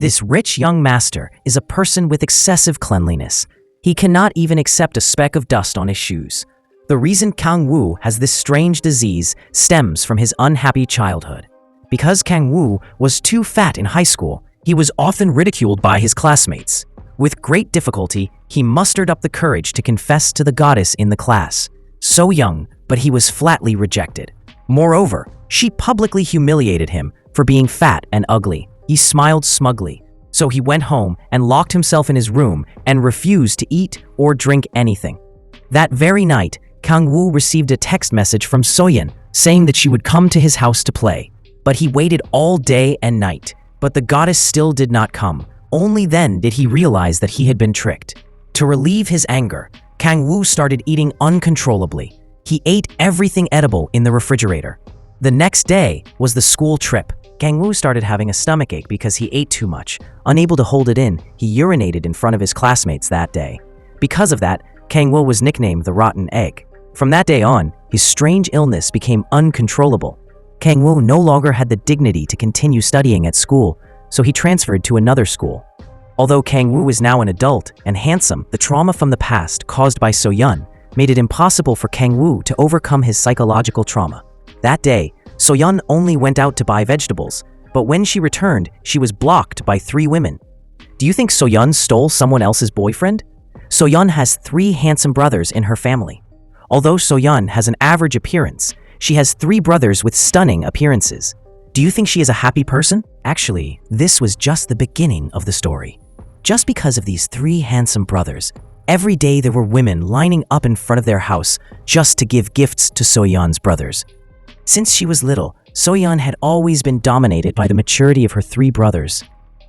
This rich young master is a person with excessive cleanliness. He cannot even accept a speck of dust on his shoes. The reason Kang Woo has this strange disease stems from his unhappy childhood. Because Kang Woo was too fat in high school, he was often ridiculed by his classmates. With great difficulty, he mustered up the courage to confess to the goddess in the class. So young, but he was flatly rejected. Moreover, she publicly humiliated him for being fat and ugly. He smiled smugly, so he went home and locked himself in his room and refused to eat or drink anything. That very night, Kang Woo received a text message from Soyeon saying that she would come to his house to play. But he waited all day and night, but the goddess still did not come. Only then did he realize that he had been tricked. To relieve his anger, Kang Woo started eating uncontrollably. He ate everything edible in the refrigerator. The next day was the school trip. Kang Woo started having a stomachache because he ate too much. Unable to hold it in, he urinated in front of his classmates that day. Because of that, Kang Woo was nicknamed the Rotten Egg. From that day on, his strange illness became uncontrollable. Kang Woo no longer had the dignity to continue studying at school, so he transferred to another school. Although Kang Woo is now an adult and handsome, the trauma from the past caused by Soyeon made it impossible for Kang Woo to overcome his psychological trauma. That day, Soyeon only went out to buy vegetables, but when she returned, she was blocked by 3 women. Do you think Soyeon stole someone else's boyfriend? Soyeon has 3 handsome brothers in her family. Although Soyeon has an average appearance, she has 3 brothers with stunning appearances. Do you think she is a happy person? Actually, this was just the beginning of the story. Just because of these 3 handsome brothers, every day there were women lining up in front of their house just to give gifts to Soyeon's brothers. Since she was little, Soyeon had always been dominated by the maturity of her 3 brothers.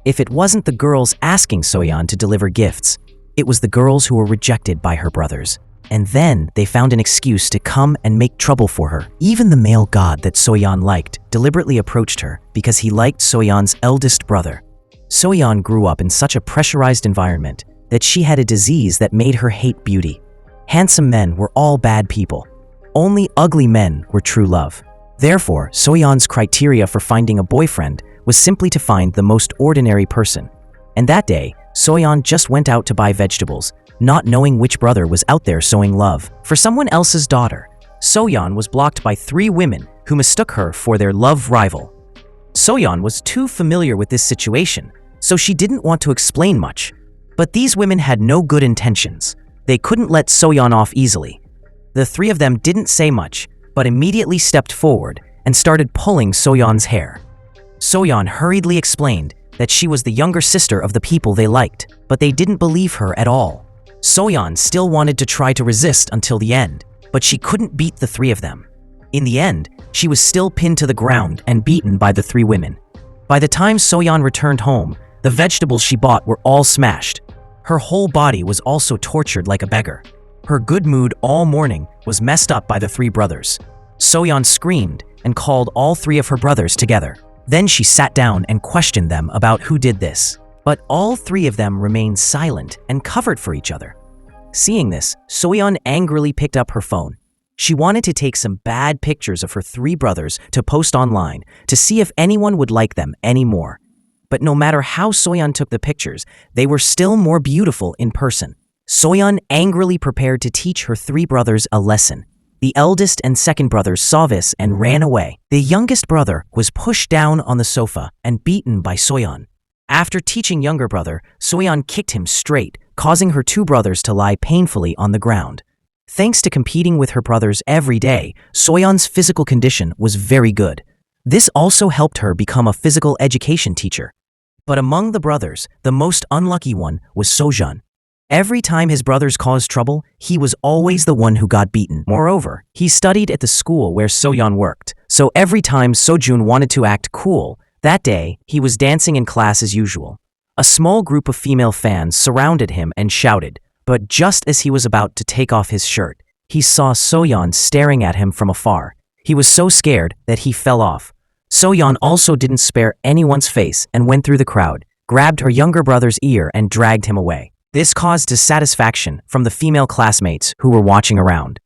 If it wasn't the girls asking Soyeon to deliver gifts, it was the girls who were rejected by her brothers. And then they found an excuse to come and make trouble for her. Even the male god that Soyeon liked deliberately approached her because he liked Soyeon's eldest brother. Soyeon grew up in such a pressurized environment that she had a disease that made her hate beauty. Handsome men were all bad people. Only ugly men were true love. Therefore, Soyeon's criteria for finding a boyfriend was simply to find the most ordinary person. And that day, Soyeon just went out to buy vegetables, not knowing which brother was out there sowing love for someone else's daughter. Soyeon was blocked by 3 women who mistook her for their love rival. Soyeon was too familiar with this situation, so she didn't want to explain much. But these women had no good intentions. They couldn't let Soyeon off easily. The 3 of them didn't say much, but immediately stepped forward and started pulling Soyeon's hair. Soyeon hurriedly explained that she was the younger sister of the people they liked, but they didn't believe her at all. Soyeon still wanted to try to resist until the end, but she couldn't beat the 3 of them. In the end, she was still pinned to the ground and beaten by the 3 women. By the time Soyeon returned home, the vegetables she bought were all smashed. Her whole body was also tortured like a beggar. Her good mood all morning was messed up by the 3 brothers. Soyeon screamed and called all 3 of her brothers together. Then she sat down and questioned them about who did this. But all 3 of them remained silent and covered for each other. Seeing this, Soyeon angrily picked up her phone. She wanted to take some bad pictures of her 3 brothers to post online to see if anyone would like them anymore. But no matter how Soyeon took the pictures, they were still more beautiful in person. Soyeon angrily prepared to teach her 3 brothers a lesson. The eldest and second brothers saw this and ran away. The youngest brother was pushed down on the sofa and beaten by Soyeon. After teaching younger brother, Soyeon kicked him straight, causing her 2 brothers to lie painfully on the ground. Thanks to competing with her brothers every day, Soyeon's physical condition was very good. This also helped her become a physical education teacher. But among the brothers, the most unlucky one was Sojun. Every time his brothers caused trouble, he was always the one who got beaten. Moreover, he studied at the school where Soyeon worked, so every time Sojun wanted to act cool, that day he was dancing in class as usual. A small group of female fans surrounded him and shouted, but just as he was about to take off his shirt, he saw Soyeon staring at him from afar. He was so scared that he fell off. Soyeon also didn't spare anyone's face and went through the crowd, grabbed her younger brother's ear and dragged him away. This caused dissatisfaction from the female classmates who were watching around.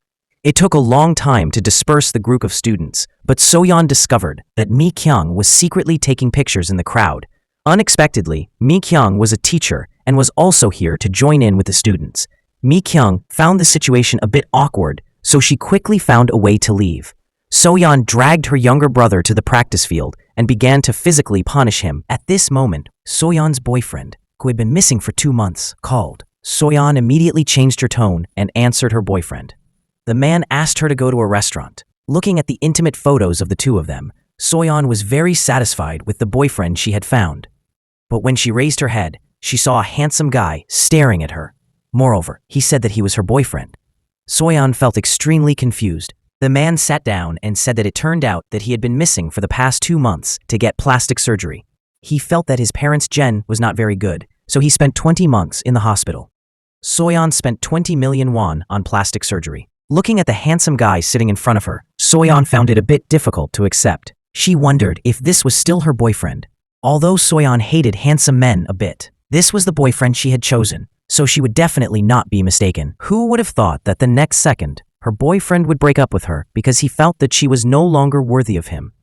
It took a long time to disperse the group of students, but Soyeon discovered that Mi Kyung was secretly taking pictures in the crowd. Unexpectedly, Mi Kyung was a teacher and was also here to join in with the students. Mi Kyung found the situation a bit awkward, so she quickly found a way to leave. Soyeon dragged her younger brother to the practice field and began to physically punish him. At this moment, Soyeon's boyfriend, who had been missing for 2 months, called. Soyeon immediately changed her tone and answered her boyfriend. The man asked her to go to a restaurant. Looking at the intimate photos of the two of them, Soyeon was very satisfied with the boyfriend she had found. But when she raised her head, she saw a handsome guy staring at her. Moreover, he said that he was her boyfriend. Soyeon felt extremely confused. The man sat down and said that it turned out that he had been missing for the past 2 months to get plastic surgery. He felt that his parents' gen was not very good, so he spent 20 months in the hospital. Soyeon spent 20 million won on plastic surgery. Looking at the handsome guy sitting in front of her, Soyeon found it a bit difficult to accept. She wondered if this was still her boyfriend. Although Soyeon hated handsome men a bit, this was the boyfriend she had chosen, so she would definitely not be mistaken. Who would have thought that the next second, her boyfriend would break up with her because he felt that she was no longer worthy of him?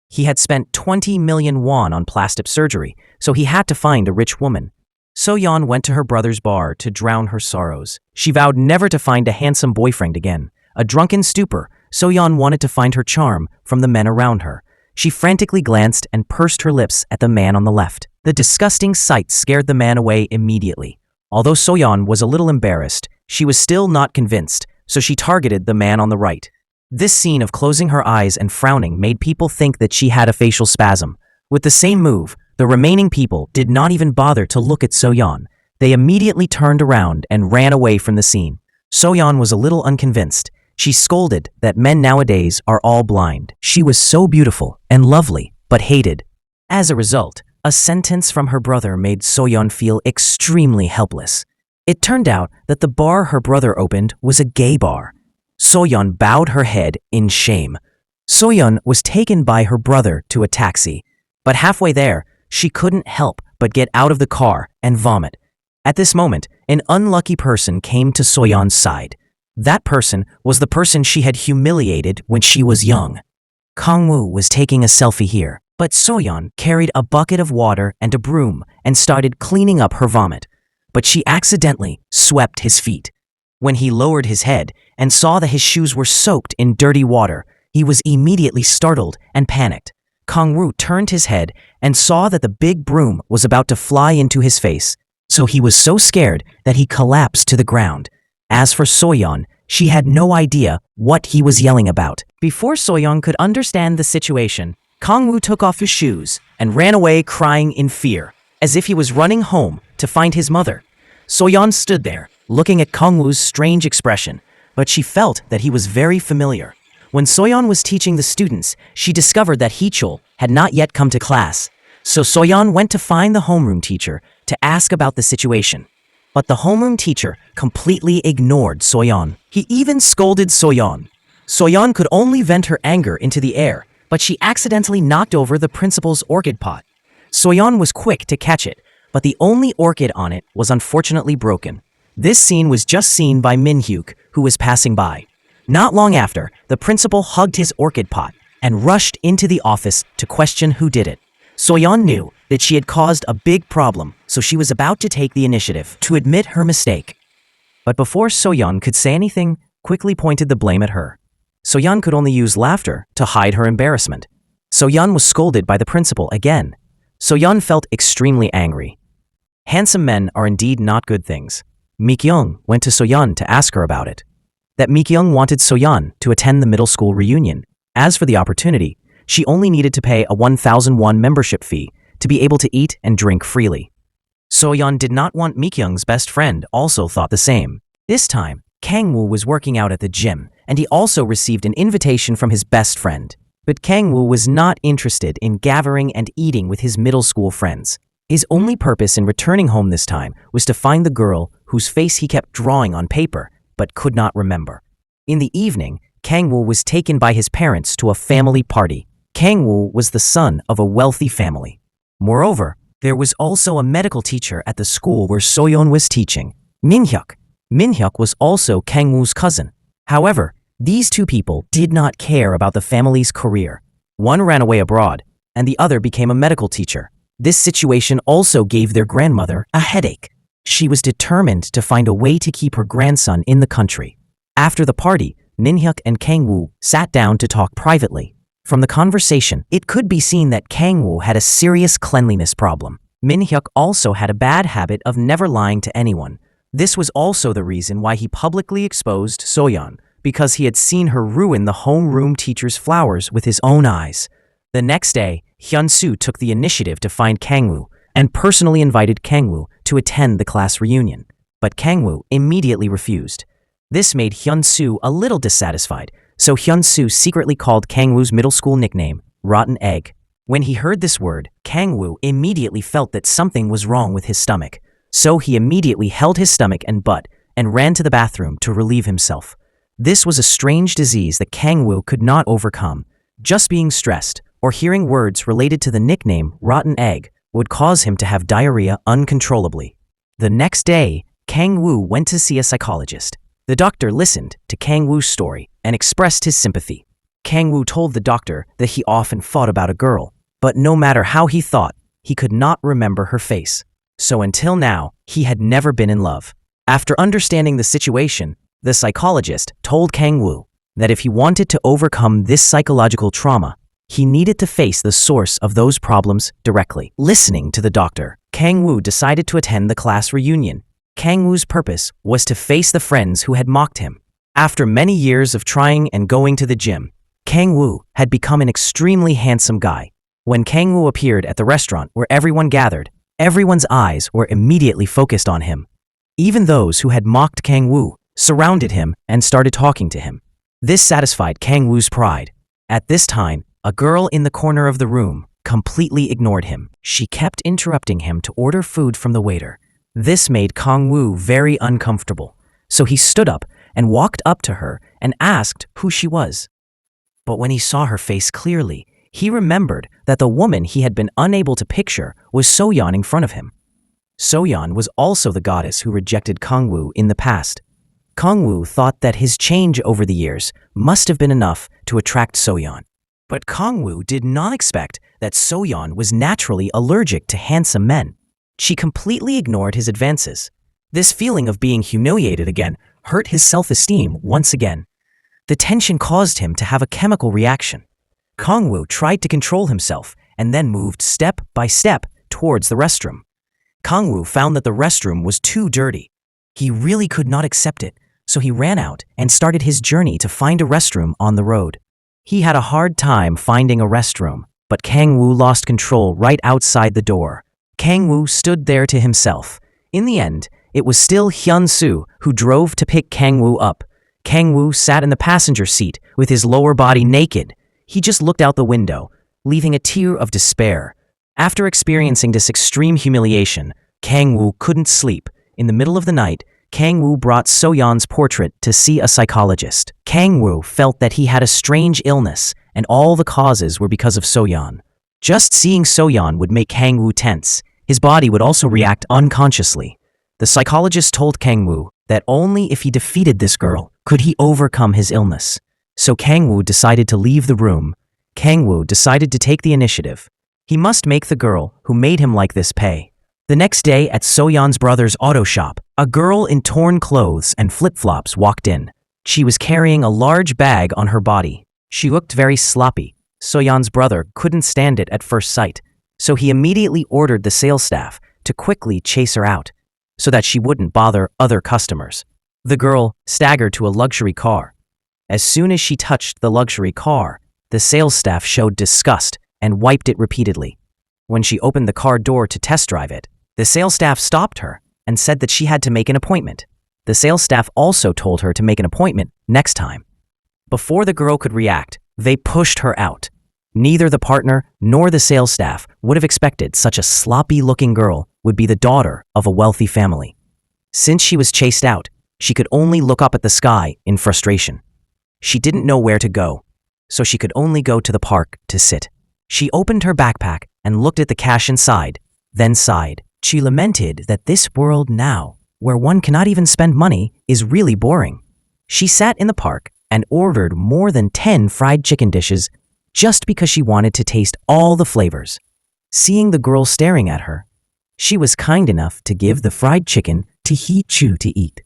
He had spent 20 million won on plastic surgery, so he had to find a rich woman. Soyeon went to her brother's bar to drown her sorrows. She vowed never to find a handsome boyfriend again. A drunken stupor, Soyeon wanted to find her charm from the men around her. She frantically glanced and pursed her lips at the man on the left. The disgusting sight scared the man away immediately. Although Soyeon was a little embarrassed, she was still not convinced, so she targeted the man on the right. This scene of closing her eyes and frowning made people think that she had a facial spasm. With the same move, the remaining people did not even bother to look at Soyeon. They immediately turned around and ran away from the scene. Soyeon was a little unconvinced. She scolded that men nowadays are all blind. She was so beautiful and lovely, but hated. As a result, a sentence from her brother made Soyeon feel extremely helpless. It turned out that the bar her brother opened was a gay bar. Soyeon bowed her head in shame. Soyeon was taken by her brother to a taxi, but halfway there, she couldn't help but get out of the car and vomit. At this moment, an unlucky person came to Soyeon's side. That person was the person she had humiliated when she was young. Kangwoo was taking a selfie here, but Soyeon carried a bucket of water and a broom and started cleaning up her vomit. But she accidentally swept his feet. When he lowered his head and saw that his shoes were soaked in dirty water, he was immediately startled and panicked. Kangwoo turned his head and saw that the big broom was about to fly into his face, so he was so scared that he collapsed to the ground. As for Soyeon, she had no idea what he was yelling about. Before Soyeon could understand the situation, Kangwoo took off his shoes and ran away crying in fear, as if he was running home to find his mother. Soyeon stood there, looking at Kangwoo's strange expression, but she felt that he was very familiar. When Soyeon was teaching the students, she discovered that Heechul had not yet come to class. So Soyeon went to find the homeroom teacher to ask about the situation. But the homeroom teacher completely ignored Soyeon. He even scolded Soyeon. Soyeon could only vent her anger into the air, but she accidentally knocked over the principal's orchid pot. Soyeon was quick to catch it, but the only orchid on it was unfortunately broken. This scene was just seen by Min-hyuk, who was passing by. Not long after, the principal hugged his orchid pot and rushed into the office to question who did it. Soyeon knew that she had caused a big problem, so she was about to take the initiative to admit her mistake. But before Soyeon could say anything, quickly pointed the blame at her. Soyeon could only use laughter to hide her embarrassment. Soyeon was scolded by the principal again. Soyeon felt extremely angry. Handsome men are indeed not good things. Mi-kyung went to Soyeon to ask her about it. That Mi-kyung wanted Soyeon to attend the middle school reunion. As for the opportunity, she only needed to pay a 1,000 won membership fee to be able to eat and drink freely. Soyeon did not want Mi-kyung's best friend also thought the same. This time, Kangwoo was working out at the gym, and he also received an invitation from his best friend. But Kangwoo was not interested in gathering and eating with his middle school friends. His only purpose in returning home this time was to find the girl whose face he kept drawing on paper, but could not remember. In the evening, Kangwoo was taken by his parents to a family party. Kangwoo was the son of a wealthy family. Moreover, there was also a medical teacher at the school where Soyeon was teaching, Min-hyuk. Min-hyuk was also Kangwoo's cousin. However, these two people did not care about the family's career. One ran away abroad, and the other became a medical teacher. This situation also gave their grandmother a headache. She was determined to find a way to keep her grandson in the country. After the party, Minhyuk and Kang-woo sat down to talk privately. From the conversation, it could be seen that Kang-woo had a serious cleanliness problem. Minhyuk also had a bad habit of never lying to anyone. This was also the reason why he publicly exposed Soyeon, because he had seen her ruin the homeroom teacher's flowers with his own eyes. The next day, Hyun-soo took the initiative to find Kang-woo and personally invited Kang-woo to attend the class reunion. But Kang-woo immediately refused. This made Hyun-soo a little dissatisfied, so Hyun-soo secretly called Kang-woo's middle school nickname Rotten Egg. When he heard this word, Kang-woo immediately felt that something was wrong with his stomach. So he immediately held his stomach and butt and ran to the bathroom to relieve himself. This was a strange disease that Kang-woo could not overcome. Just being stressed or hearing words related to the nickname Rotten Egg would cause him to have diarrhea uncontrollably. The next day, Kang-woo went to see a psychologist. The doctor listened to Kang-woo's story and expressed his sympathy. Kang-woo told the doctor that he often thought about a girl, but no matter how he thought, he could not remember her face. So until now, he had never been in love. After understanding the situation, the psychologist told Kang-woo that if he wanted to overcome this psychological trauma, he needed to face the source of those problems directly. Listening to the doctor, Kang-woo decided to attend the class reunion. Kang-woo's purpose was to face the friends who had mocked him. After many years of trying and going to the gym, Kang-woo had become an extremely handsome guy. When Kang-woo appeared at the restaurant where everyone gathered, everyone's eyes were immediately focused on him. Even those who had mocked Kang-woo surrounded him and started talking to him. This satisfied Kang-woo's pride. At this time, a girl in the corner of the room completely ignored him. She kept interrupting him to order food from the waiter. This made Kang-woo very uncomfortable, so he stood up and walked up to her and asked who she was. But when he saw her face clearly, he remembered that the woman he had been unable to picture was Soyeon in front of him. Soyeon was also the goddess who rejected Kang-woo in the past. Kang-woo thought that his change over the years must have been enough to attract Soyeon. But Kang-woo did not expect that Soyeon was naturally allergic to handsome men. She completely ignored his advances. This feeling of being humiliated again hurt his self-esteem once again. The tension caused him to have a chemical reaction. Kang-woo tried to control himself and then moved step by step towards the restroom. Kang-woo found that the restroom was too dirty. He really could not accept it, so he ran out and started his journey to find a restroom on the road. He had a hard time finding a restroom, but Kang-woo lost control right outside the door. Kang-woo stood there to himself. In the end, it was still Hyun-soo who drove to pick Kang-woo up. Kang-woo sat in the passenger seat with his lower body naked. He just looked out the window, leaving a tear of despair. After experiencing this extreme humiliation, Kang-woo couldn't sleep. In the middle of the night, Kang-woo brought Soyeon's portrait to see a psychologist. Kang-woo felt that he had a strange illness, and all the causes were because of Soyeon. Just seeing Soyeon would make Kang-woo tense. His body would also react unconsciously. The psychologist told Kang-woo that only if he defeated this girl could he overcome his illness. So Kang-woo decided to leave the room. Kang-woo decided to take the initiative. He must make the girl who made him like this pay. The next day at Soyeon's brother's auto shop, a girl in torn clothes and flip-flops walked in. She was carrying a large bag on her body. She looked very sloppy. Soyeon's brother couldn't stand it at first sight, so he immediately ordered the sales staff to quickly chase her out, so that she wouldn't bother other customers. The girl staggered to a luxury car. As soon as she touched the luxury car, the sales staff showed disgust and wiped it repeatedly. When she opened the car door to test drive it, the sales staff stopped her and said that she had to make an appointment. The sales staff also told her to make an appointment next time. Before the girl could react, they pushed her out. Neither the partner nor the sales staff would have expected such a sloppy-looking girl would be the daughter of a wealthy family. Since she was chased out, she could only look up at the sky in frustration. She didn't know where to go, so she could only go to the park to sit. She opened her backpack and looked at the cash inside, then sighed. She lamented that this world now, where one cannot even spend money, is really boring. She sat in the park and ordered more than 10 fried chicken dishes just because she wanted to taste all the flavors. seeing the girl staring at her. She was kind enough to give the fried chicken to Hee-chu to eat.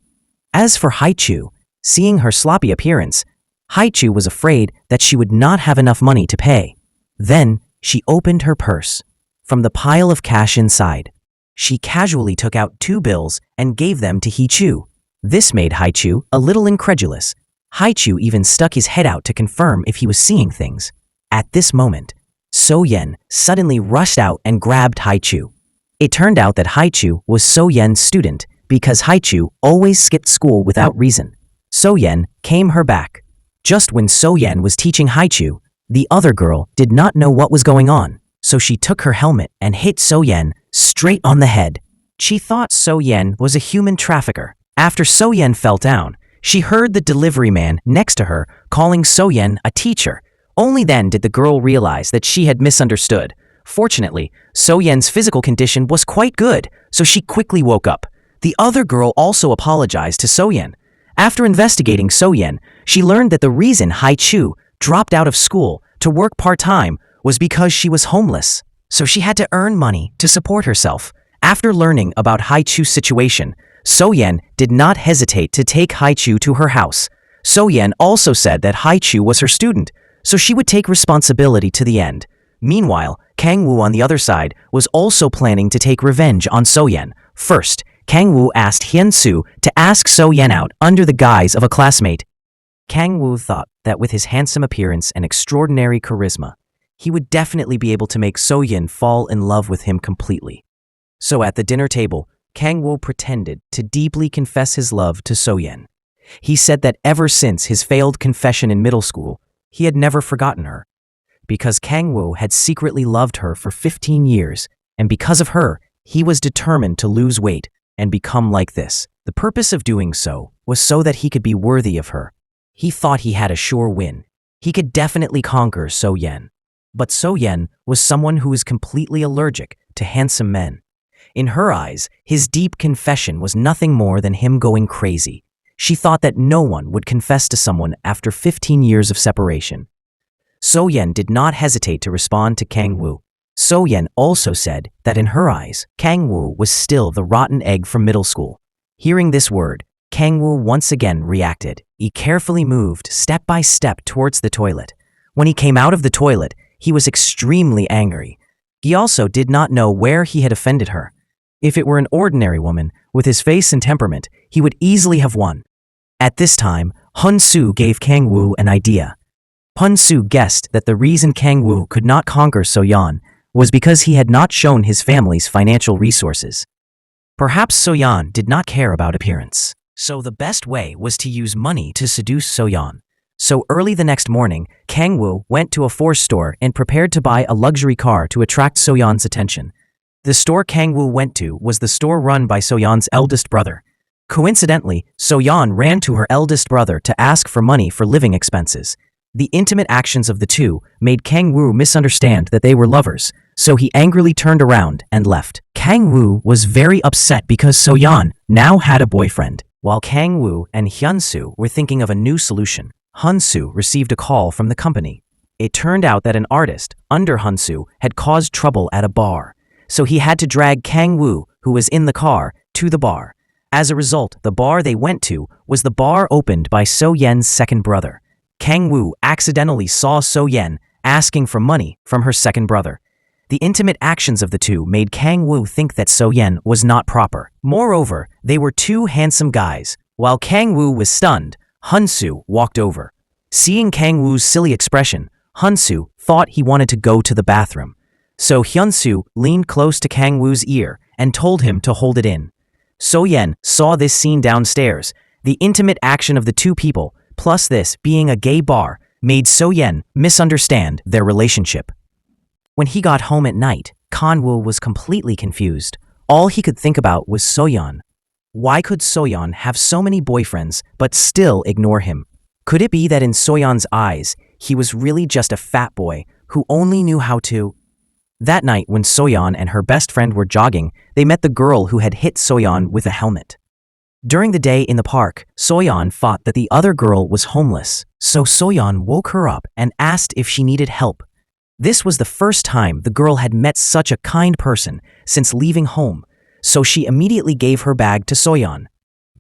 As for Hai-chu, seeing her sloppy appearance, Hai-chu was afraid that she would not have enough money to pay. Then, she opened her purse. From the pile of cash inside, she casually took out 2 bills and gave them to Hee-chu. This made Hai-chu a little incredulous. Hai-chu even stuck his head out to confirm if he was seeing things. At this moment, So-yen suddenly rushed out and grabbed Hai-chu. It turned out that Hai-chu was So-yen's student because Hai-chu always skipped school without reason. So-yen came her back. Just when So-yen was teaching Hai-chu, the other girl did not know what was going on, so she took her helmet and hit So-yen straight on the head. She thought So-yen was a human trafficker. After So-yen fell down, she heard the delivery man next to her calling So-yen a teacher. Only then did the girl realize that she had misunderstood. Fortunately, So-yen's physical condition was quite good, so she quickly woke up. The other girl also apologized to So-yen. After investigating So-yen, she learned that the reason Hai-chu dropped out of school to work part-time was because she was homeless, so she had to earn money to support herself. After learning about Hai-chu's situation, So-yen did not hesitate to take Hai-chu to her house. So-yen also said that Hai-chu was her student, so she would take responsibility to the end. Meanwhile, Kang-woo on the other side was also planning to take revenge on So-yen. First, Kang-woo asked Hyun-soo to ask So-yen out under the guise of a classmate. Kang-woo thought that with his handsome appearance and extraordinary charisma, he would definitely be able to make So-yen fall in love with him completely. So at the dinner table, Kang-woo pretended to deeply confess his love to So-yen. He said that ever since his failed confession in middle school, he had never forgotten her. Because Kang-woo had secretly loved her for 15 years, and because of her, he was determined to lose weight and become like this. The purpose of doing so was so that he could be worthy of her. He thought he had a sure win. He could definitely conquer So-yen. But So-yen was someone who was completely allergic to handsome men. In her eyes, his deep confession was nothing more than him going crazy. She thought that no one would confess to someone after 15 years of separation. So-yen did not hesitate to respond to Kang-woo. So-yen also said that in her eyes, Kang-woo was still the rotten egg from middle school. Hearing this word, Kang-woo once again reacted. He carefully moved step by step towards the toilet. When he came out of the toilet, he was extremely angry. He also did not know where he had offended her. If it were an ordinary woman, with his face and temperament, he would easily have won. At this time, Hyun-soo gave Kang-woo an idea. Hyun-soo guessed that the reason Kang-woo could not conquer So-yeon was because he had not shown his family's financial resources. Perhaps So-yeon did not care about appearance, so the best way was to use money to seduce So-yeon. So early the next morning, Kang-woo went to a Ford store and prepared to buy a luxury car to attract So-yeon's attention. The store Kang-woo went to was the store run by So-yeon's eldest brother. Coincidentally, So-yeon ran to her eldest brother to ask for money for living expenses. The intimate actions of the two made Kang-woo misunderstand that they were lovers, so he angrily turned around and left. Kang-woo was very upset because So-yeon now had a boyfriend. While Kang-woo and Hyun-soo were thinking of a new solution, Hyun-soo received a call from the company. It turned out that an artist under Hyun-soo had caused trouble at a bar, so he had to drag Kang-woo, who was in the car, to the bar. As a result, the bar they went to was the bar opened by So-yen's second brother. Kang-woo accidentally saw So-yen asking for money from her second brother. The intimate actions of the two made Kang-woo think that So-yen was not proper. Moreover, they were two handsome guys. While Kang-woo was stunned, Hyun-soo walked over. Seeing Kang-woo's silly expression, Hyun-soo thought he wanted to go to the bathroom. So Hyun-soo leaned close to Kang-woo's ear and told him to hold it in. So-yen saw this scene downstairs. The intimate action of the two people, plus this being a gay bar, made So-yen misunderstand their relationship. When he got home at night, Kang-woo was completely confused. All he could think about was So-yeon. Why could So-yeon have so many boyfriends but still ignore him? Could it be that in So-yeon's eyes, he was really just a fat boy who only knew how to... That night, when So-yeon and her best friend were jogging, they met the girl who had hit So-yeon with a helmet. During the day in the park, So-yeon thought that the other girl was homeless, so So-yeon woke her up and asked if she needed help. This was the first time the girl had met such a kind person since leaving home, so she immediately gave her bag to Soyeon.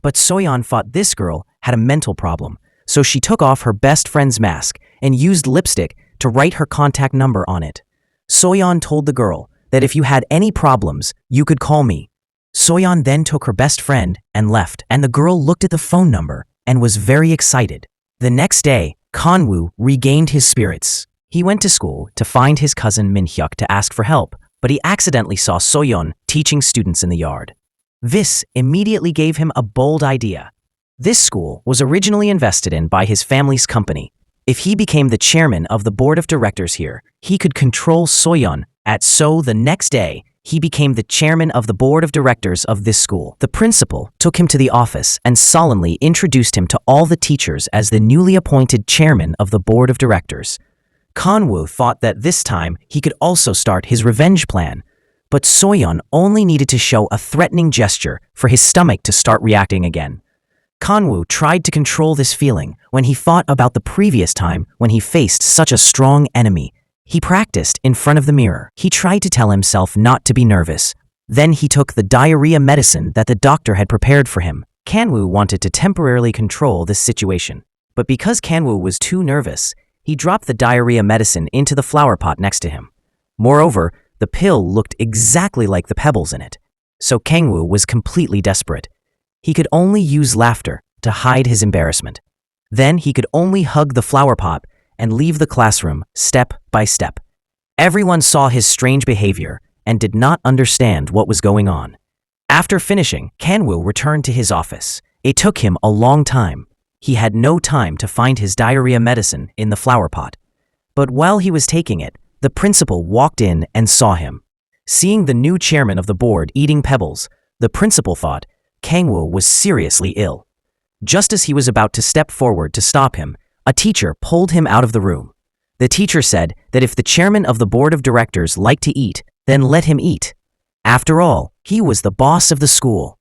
But Soyeon thought this girl had a mental problem, so she took off her best friend's mask and used lipstick to write her contact number on it. Soyeon told the girl that if you had any problems, you could call me. Soyeon then took her best friend and left, and the girl looked at the phone number and was very excited. The next day, Kanwoo regained his spirits. He went to school to find his cousin Minhyuk to ask for help, but he accidentally saw Soyeon teaching students in the yard. This immediately gave him a bold idea. This school was originally invested in by his family's company. If he became the chairman of the board of directors here, he could control Soyeon. So the next day, he became the chairman of the board of directors of this school. The principal took him to the office and solemnly introduced him to all the teachers as the newly appointed chairman of the board of directors. Kanwoo thought that this time he could also start his revenge plan, but Soyeon only needed to show a threatening gesture for his stomach to start reacting again. Kanwoo tried to control this feeling when he thought about the previous time when he faced such a strong enemy. He practiced in front of the mirror. He tried to tell himself not to be nervous. Then he took the diarrhea medicine that the doctor had prepared for him. Kanwoo wanted to temporarily control this situation, but because Kanwoo was too nervous, he dropped the diarrhea medicine into the flower pot next to him. Moreover, the pill looked exactly like the pebbles in it, so Kanwoo was completely desperate. He could only use laughter to hide his embarrassment. Then he could only hug the flower pot and leave the classroom step by step. Everyone saw his strange behavior and did not understand what was going on. After finishing, Kanwoo returned to his office. It took him a long time. He had no time to find his diarrhea medicine in the flower pot. But while he was taking it, the principal walked in and saw him. Seeing the new chairman of the board eating pebbles, the principal thought Kanwoo was seriously ill. Just as he was about to step forward to stop him, a teacher pulled him out of the room. The teacher said that if the chairman of the board of directors liked to eat, then let him eat. After all, he was the boss of the school.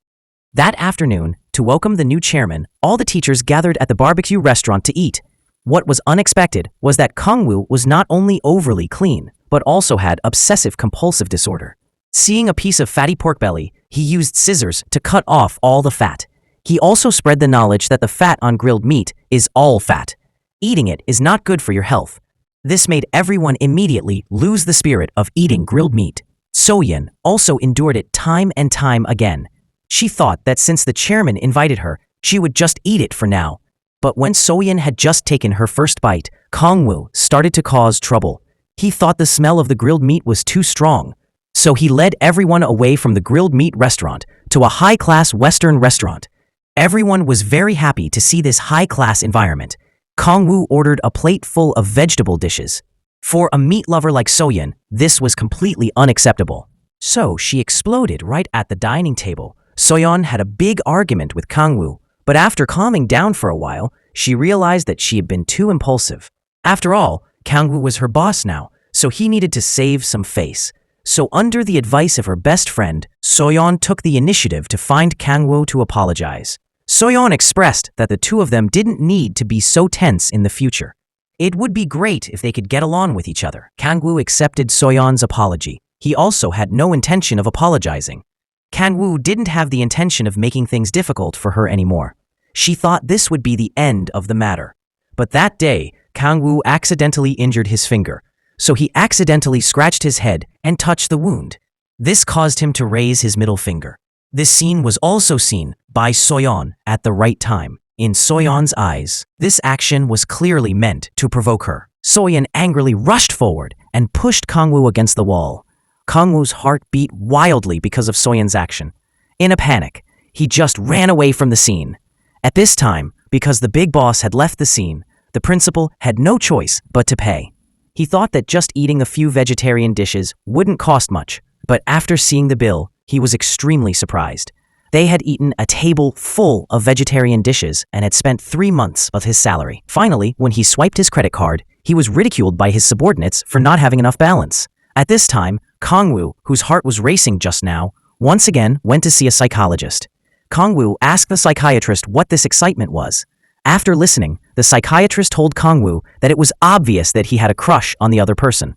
That afternoon, to welcome the new chairman, all the teachers gathered at the barbecue restaurant to eat. What was unexpected was that Kanwoo was not only overly clean, but also had obsessive-compulsive disorder. Seeing a piece of fatty pork belly, he used scissors to cut off all the fat. He also spread the knowledge that the fat on grilled meat is all fat. Eating it is not good for your health. This made everyone immediately lose the spirit of eating grilled meat. Soyeon also endured it time and time again. She thought that since the chairman invited her, she would just eat it for now. But when Soyeon had just taken her first bite, Kanwoo started to cause trouble. He thought the smell of the grilled meat was too strong, so he led everyone away from the grilled meat restaurant to a high-class Western restaurant. Everyone was very happy to see this high-class environment. Kanwoo ordered a plate full of vegetable dishes. For a meat lover like Soyeon, this was completely unacceptable. So she exploded right at the dining table. Soyeon had a big argument with Kanwoo, but after calming down for a while, she realized that she had been too impulsive. After all, Kanwoo was her boss now, so he needed to save some face. So under the advice of her best friend, Soyeon took the initiative to find Kanwoo to apologize. Soyeon expressed that the two of them didn't need to be so tense in the future. It would be great if they could get along with each other. Kanwoo accepted Soyeon's apology. He also had no intention of apologizing. Kanwoo didn't have the intention of making things difficult for her anymore. She thought this would be the end of the matter. But that day, Kanwoo accidentally injured his finger, so he accidentally scratched his head and touched the wound. This caused him to raise his middle finger. This scene was also seen by Soyeon at the right time. In Soyeon's eyes, this action was clearly meant to provoke her. Soyeon angrily rushed forward and pushed Kanwoo against the wall. Kanwoo's heart beat wildly because of Soyeon's action. In a panic, he just ran away from the scene. At this time, because the big boss had left the scene, the principal had no choice but to pay. He thought that just eating a few vegetarian dishes wouldn't cost much, but after seeing the bill, he was extremely surprised. They had eaten a table full of vegetarian dishes and had spent 3 months of his salary. Finally, when he swiped his credit card, he was ridiculed by his subordinates for not having enough balance. At this time, Kanwoo, whose heart was racing just now, once again went to see a psychologist. Kanwoo asked the psychiatrist what this excitement was. After listening, the psychiatrist told Kanwoo that it was obvious that he had a crush on the other person.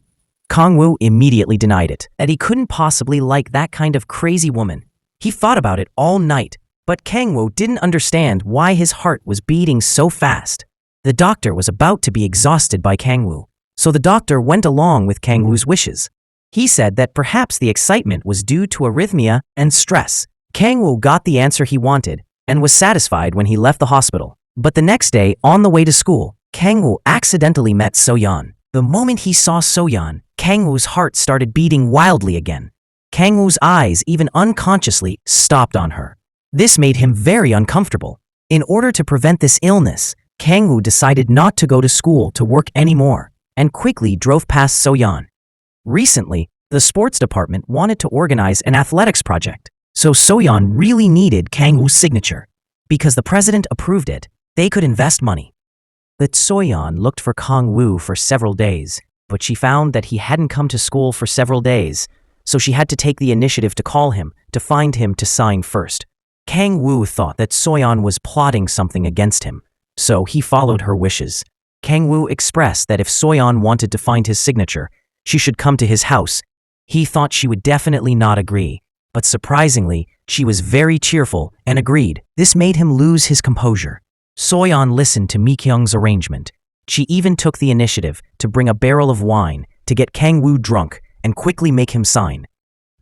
Kang Woo immediately denied it, that he couldn't possibly like that kind of crazy woman. He thought about it all night, but Kang Woo didn't understand why his heart was beating so fast. The doctor was about to be exhausted by Kang Woo, so the doctor went along with Kang Woo's wishes. He said that perhaps the excitement was due to arrhythmia and stress. Kang Woo got the answer he wanted and was satisfied when he left the hospital. But the next day, on the way to school, Kang Woo accidentally met So-yeon. The moment he saw So-yeon, Kang Woo's heart started beating wildly again. Kang Woo's eyes even unconsciously stopped on her. This made him very uncomfortable. In order to prevent this illness, Kang Woo decided not to go to school to work anymore and quickly drove past So-yeon. Recently, the sports department wanted to organize an athletics project, so So-yeon really needed Kang Woo's signature. Because the president approved it, they could invest money. But So-yeon looked for Kang Woo for several days, but she found that he hadn't come to school for several days, so she had to take the initiative to call him to find him to sign first. Kang Woo thought that So-yeon was plotting something against him, so he followed her wishes. Kang Woo expressed that if So-yeon wanted to find his signature, she should come to his house. He thought she would definitely not agree, but surprisingly, she was very cheerful and agreed. This made him lose his composure. So-yeon listened to Mi-kyung's arrangement. She even took the initiative to bring a barrel of wine to get Kang Woo drunk and quickly make him sign.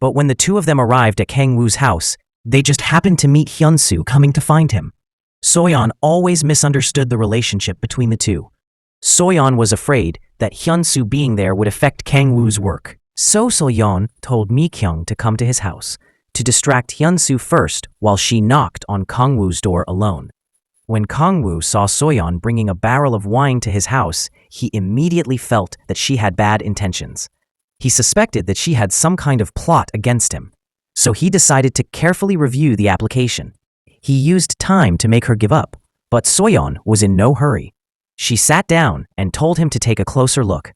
But when the two of them arrived at Kang Woo's house, they just happened to meet Hyun-soo coming to find him. So-yeon always misunderstood the relationship between the two. So-yeon was afraid that Hyun-soo being there would affect Kang Woo's work. So So-yeon told Mi-kyung to come to his house to distract Hyun-soo first while she knocked on Kang Woo's door alone. When Kang Woo saw So-yeon bringing a barrel of wine to his house, he immediately felt that she had bad intentions. He suspected that she had some kind of plot against him, so he decided to carefully review the application. He used time to make her give up, but So-yeon was in no hurry. She sat down and told him to take a closer look.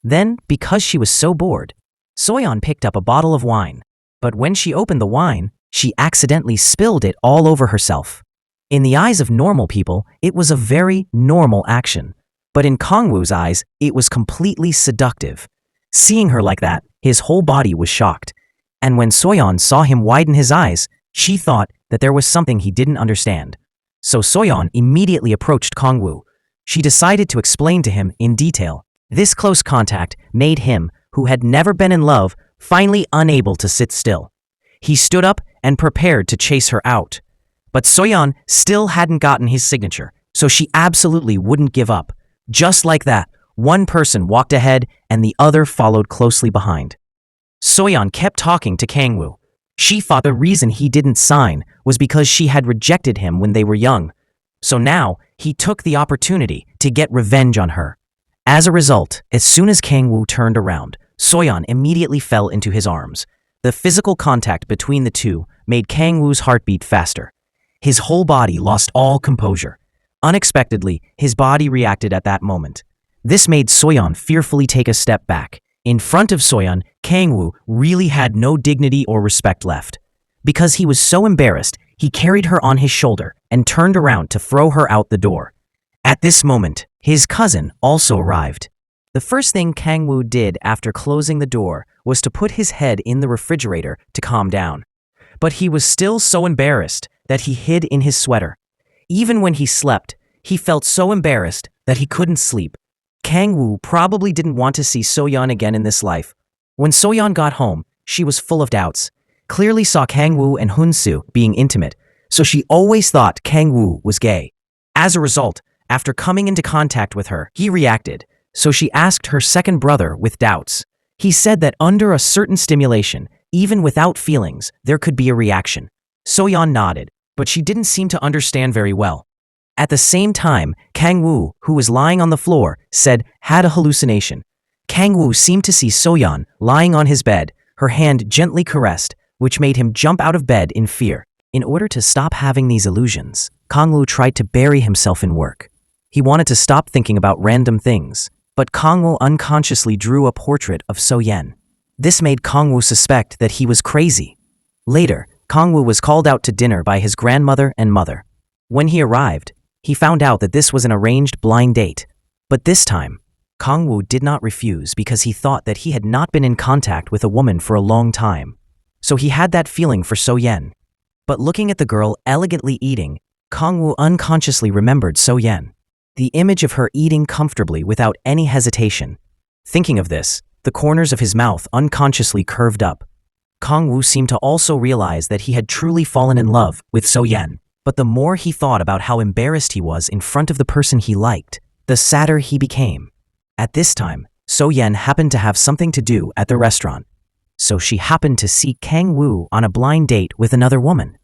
Then, because she was so bored, So-yeon picked up a bottle of wine, but when she opened the wine, she accidentally spilled it all over herself. In the eyes of normal people, it was a very normal action, but in Kang Woo's eyes, it was completely seductive. Seeing her like that, his whole body was shocked, and when So-yeon saw him widen his eyes, she thought that there was something he didn't understand. So So-yeon immediately approached Kang Woo. She decided to explain to him in detail. This close contact made him, who had never been in love, finally unable to sit still. He stood up and prepared to chase her out. But So-yeon still hadn't gotten his signature, so she absolutely wouldn't give up. Just like that, one person walked ahead and the other followed closely behind. So-yeon kept talking to Kang Woo. She thought the reason he didn't sign was because she had rejected him when they were young. So now, he took the opportunity to get revenge on her. As a result, as soon as Kang Woo turned around, So-yeon immediately fell into his arms. The physical contact between the two made Kang Woo's heart beat faster. His whole body lost all composure. Unexpectedly, his body reacted at that moment. This made So-yeon fearfully take a step back. In front of So-yeon, Kang Woo really had no dignity or respect left. Because he was so embarrassed, he carried her on his shoulder and turned around to throw her out the door. At this moment, his cousin also arrived. The first thing Kang Woo did after closing the door was to put his head in the refrigerator to calm down. But he was still so embarrassed that he hid in his sweater. Even when he slept, he felt so embarrassed that he couldn't sleep. Kang Woo probably didn't want to see So-yeon again in this life. When So-yeon got home, she was full of doubts. Clearly saw Kang Woo and Hyun-soo being intimate, so she always thought Kang Woo was gay. As a result, after coming into contact with her, he reacted, so she asked her second brother with doubts. He said that under a certain stimulation, even without feelings, there could be a reaction. So-yeon nodded, but she didn't seem to understand very well. At the same time, Kang Woo, who was lying on the floor, said had a hallucination. Kang Woo seemed to see So-yeon lying on his bed, her hand gently caressed, which made him jump out of bed in fear. In order to stop having these illusions, Kang Woo tried to bury himself in work. He wanted to stop thinking about random things, but Kang Woo unconsciously drew a portrait of So-yeon. This made Kang Woo suspect that he was crazy. Later, Kang Woo was called out to dinner by his grandmother and mother. When he arrived, he found out that this was an arranged blind date. But this time, Kang Woo did not refuse because he thought that he had not been in contact with a woman for a long time. So he had that feeling for So Yen. But looking at the girl elegantly eating, Kang Woo unconsciously remembered So Yen. The image of her eating comfortably without any hesitation. Thinking of this, the corners of his mouth unconsciously curved up. Kang Woo seemed to also realize that he had truly fallen in love with So Yen. But the more he thought about how embarrassed he was in front of the person he liked, the sadder he became. At this time, So Yen happened to have something to do at the restaurant. So she happened to see Kang Woo on a blind date with another woman.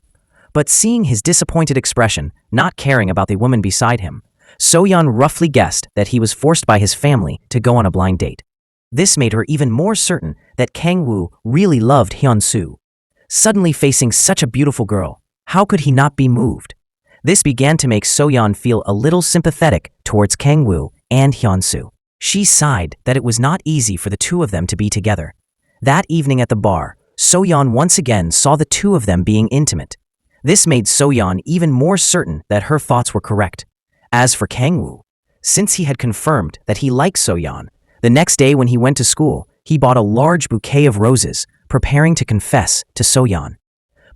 But seeing his disappointed expression, not caring about the woman beside him, So Yen roughly guessed that he was forced by his family to go on a blind date. This made her even more certain that Kang Woo really loved Hyun-soo. Suddenly facing such a beautiful girl, how could he not be moved? This began to make So Yen feel a little sympathetic towards Kang Woo and Hyun-soo. She sighed that it was not easy for the two of them to be together. That evening at the bar, So Yen once again saw the two of them being intimate. This made So Yen even more certain that her thoughts were correct. As for Kang Woo, since he had confirmed that he liked So Yen, the next day when he went to school, he bought a large bouquet of roses, preparing to confess to So Yen.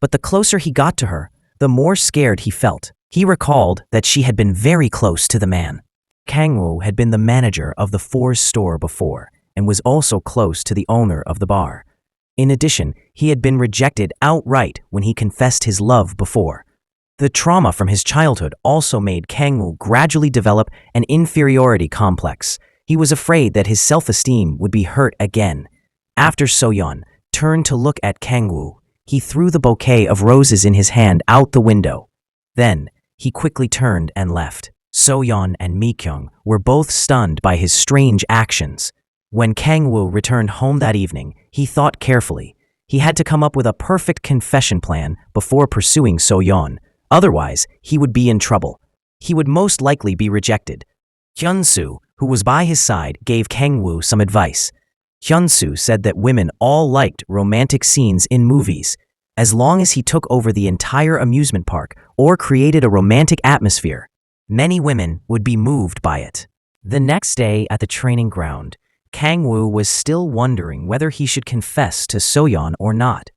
But the closer he got to her, the more scared he felt. He recalled that she had been very close to the man. Kang Woo had been the manager of the Fours store before, and was also close to the owner of the bar. In addition, he had been rejected outright when he confessed his love before. The trauma from his childhood also made Kang Woo gradually develop an inferiority complex. He was afraid that his self-esteem would be hurt again. After So Yen turned to look at Kang Woo, he threw the bouquet of roses in his hand out the window. Then, he quickly turned and left. So Yen and Mi Kyung were both stunned by his strange actions. When Kang Woo returned home that evening, he thought carefully. He had to come up with a perfect confession plan before pursuing So Yen. Otherwise, he would be in trouble. He would most likely be rejected. Hyun-soo, who was by his side, gave Kang Woo some advice. Hyun-soo said that women all liked romantic scenes in movies. As long as he took over the entire amusement park or created a romantic atmosphere, many women would be moved by it. The next day at the training ground, Kang Woo was still wondering whether he should confess to So Yen or not.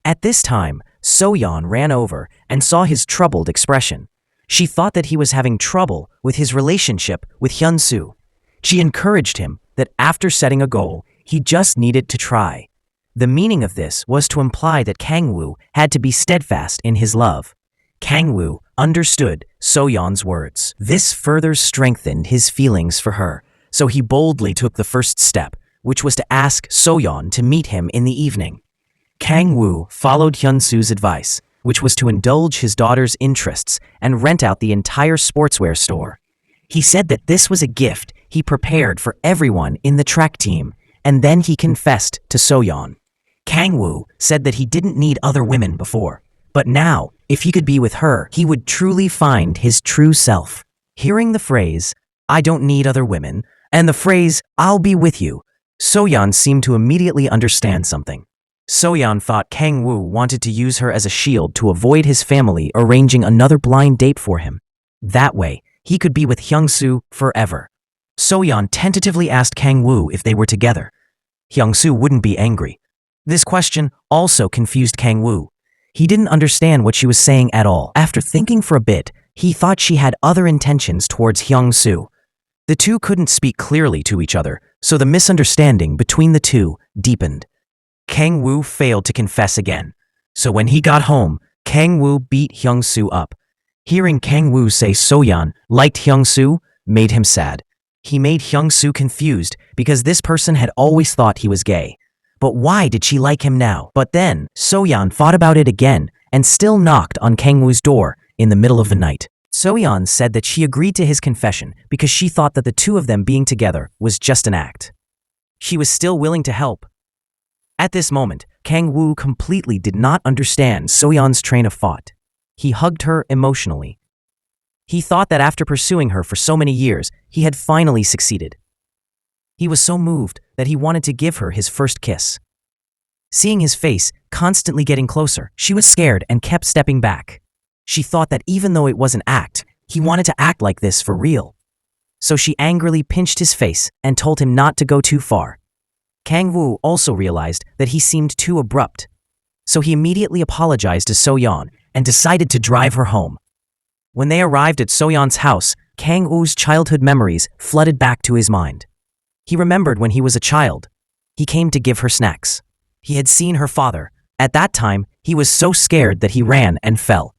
At this time, So Yen ran over and saw his troubled expression. She thought that he was having trouble with his relationship with Hyun-soo. She encouraged him that after setting a goal, he just needed to try. The meaning of this was to imply that Kang Woo had to be steadfast in his love. Kang Woo understood So Yen's words. This further strengthened his feelings for her, so he boldly took the first step, which was to ask So Yen to meet him in the evening. Kang Woo followed Hyun-soo's advice, which was to indulge his daughter's interests and rent out the entire sportswear store. He said that this was a gift he prepared for everyone in the track team, and then he confessed to So Yen. Kang Woo said that he didn't need other women before, but now, if he could be with her, he would truly find his true self. Hearing the phrase, "I don't need other women," and the phrase, "I'll be with you," So Yen seemed to immediately understand something. So Yen thought Kang Woo wanted to use her as a shield to avoid his family arranging another blind date for him. That way, he could be with Hyun-soo forever. So Yen tentatively asked Kang Woo if they were together. Hyun-soo wouldn't be angry. This question also confused Kang Woo. He didn't understand what she was saying at all. After thinking for a bit, he thought she had other intentions towards Hyun-soo. The two couldn't speak clearly to each other, so the misunderstanding between the two deepened. Kang Woo failed to confess again. So when he got home, Kang Woo beat Hyun-soo up. Hearing Kang Woo say So Yen liked Hyun-soo made him sad. He made Hyun-soo confused because this person had always thought he was gay. But why did she like him now? But then, So Yen thought about it again and still knocked on Kang Woo's door in the middle of the night. So Yen said that she agreed to his confession because she thought that the two of them being together was just an act. She was still willing to help. At this moment, Kang Woo completely did not understand So Yen's train of thought. He hugged her emotionally. He thought that after pursuing her for so many years, he had finally succeeded. He was so moved that he wanted to give her his first kiss. Seeing his face constantly getting closer, she was scared and kept stepping back. She thought that even though it was an act, he wanted to act like this for real. so she angrily pinched his face and told him not to go too far. Kang Woo also realized that he seemed too abrupt, so he immediately apologized to So-yeon and decided to drive her home. When they arrived at So-yeon's house, Kang Woo's childhood memories flooded back to his mind. He remembered when he was a child. He came to give her snacks. He had seen her father. At that time, he was so scared that he ran and fell.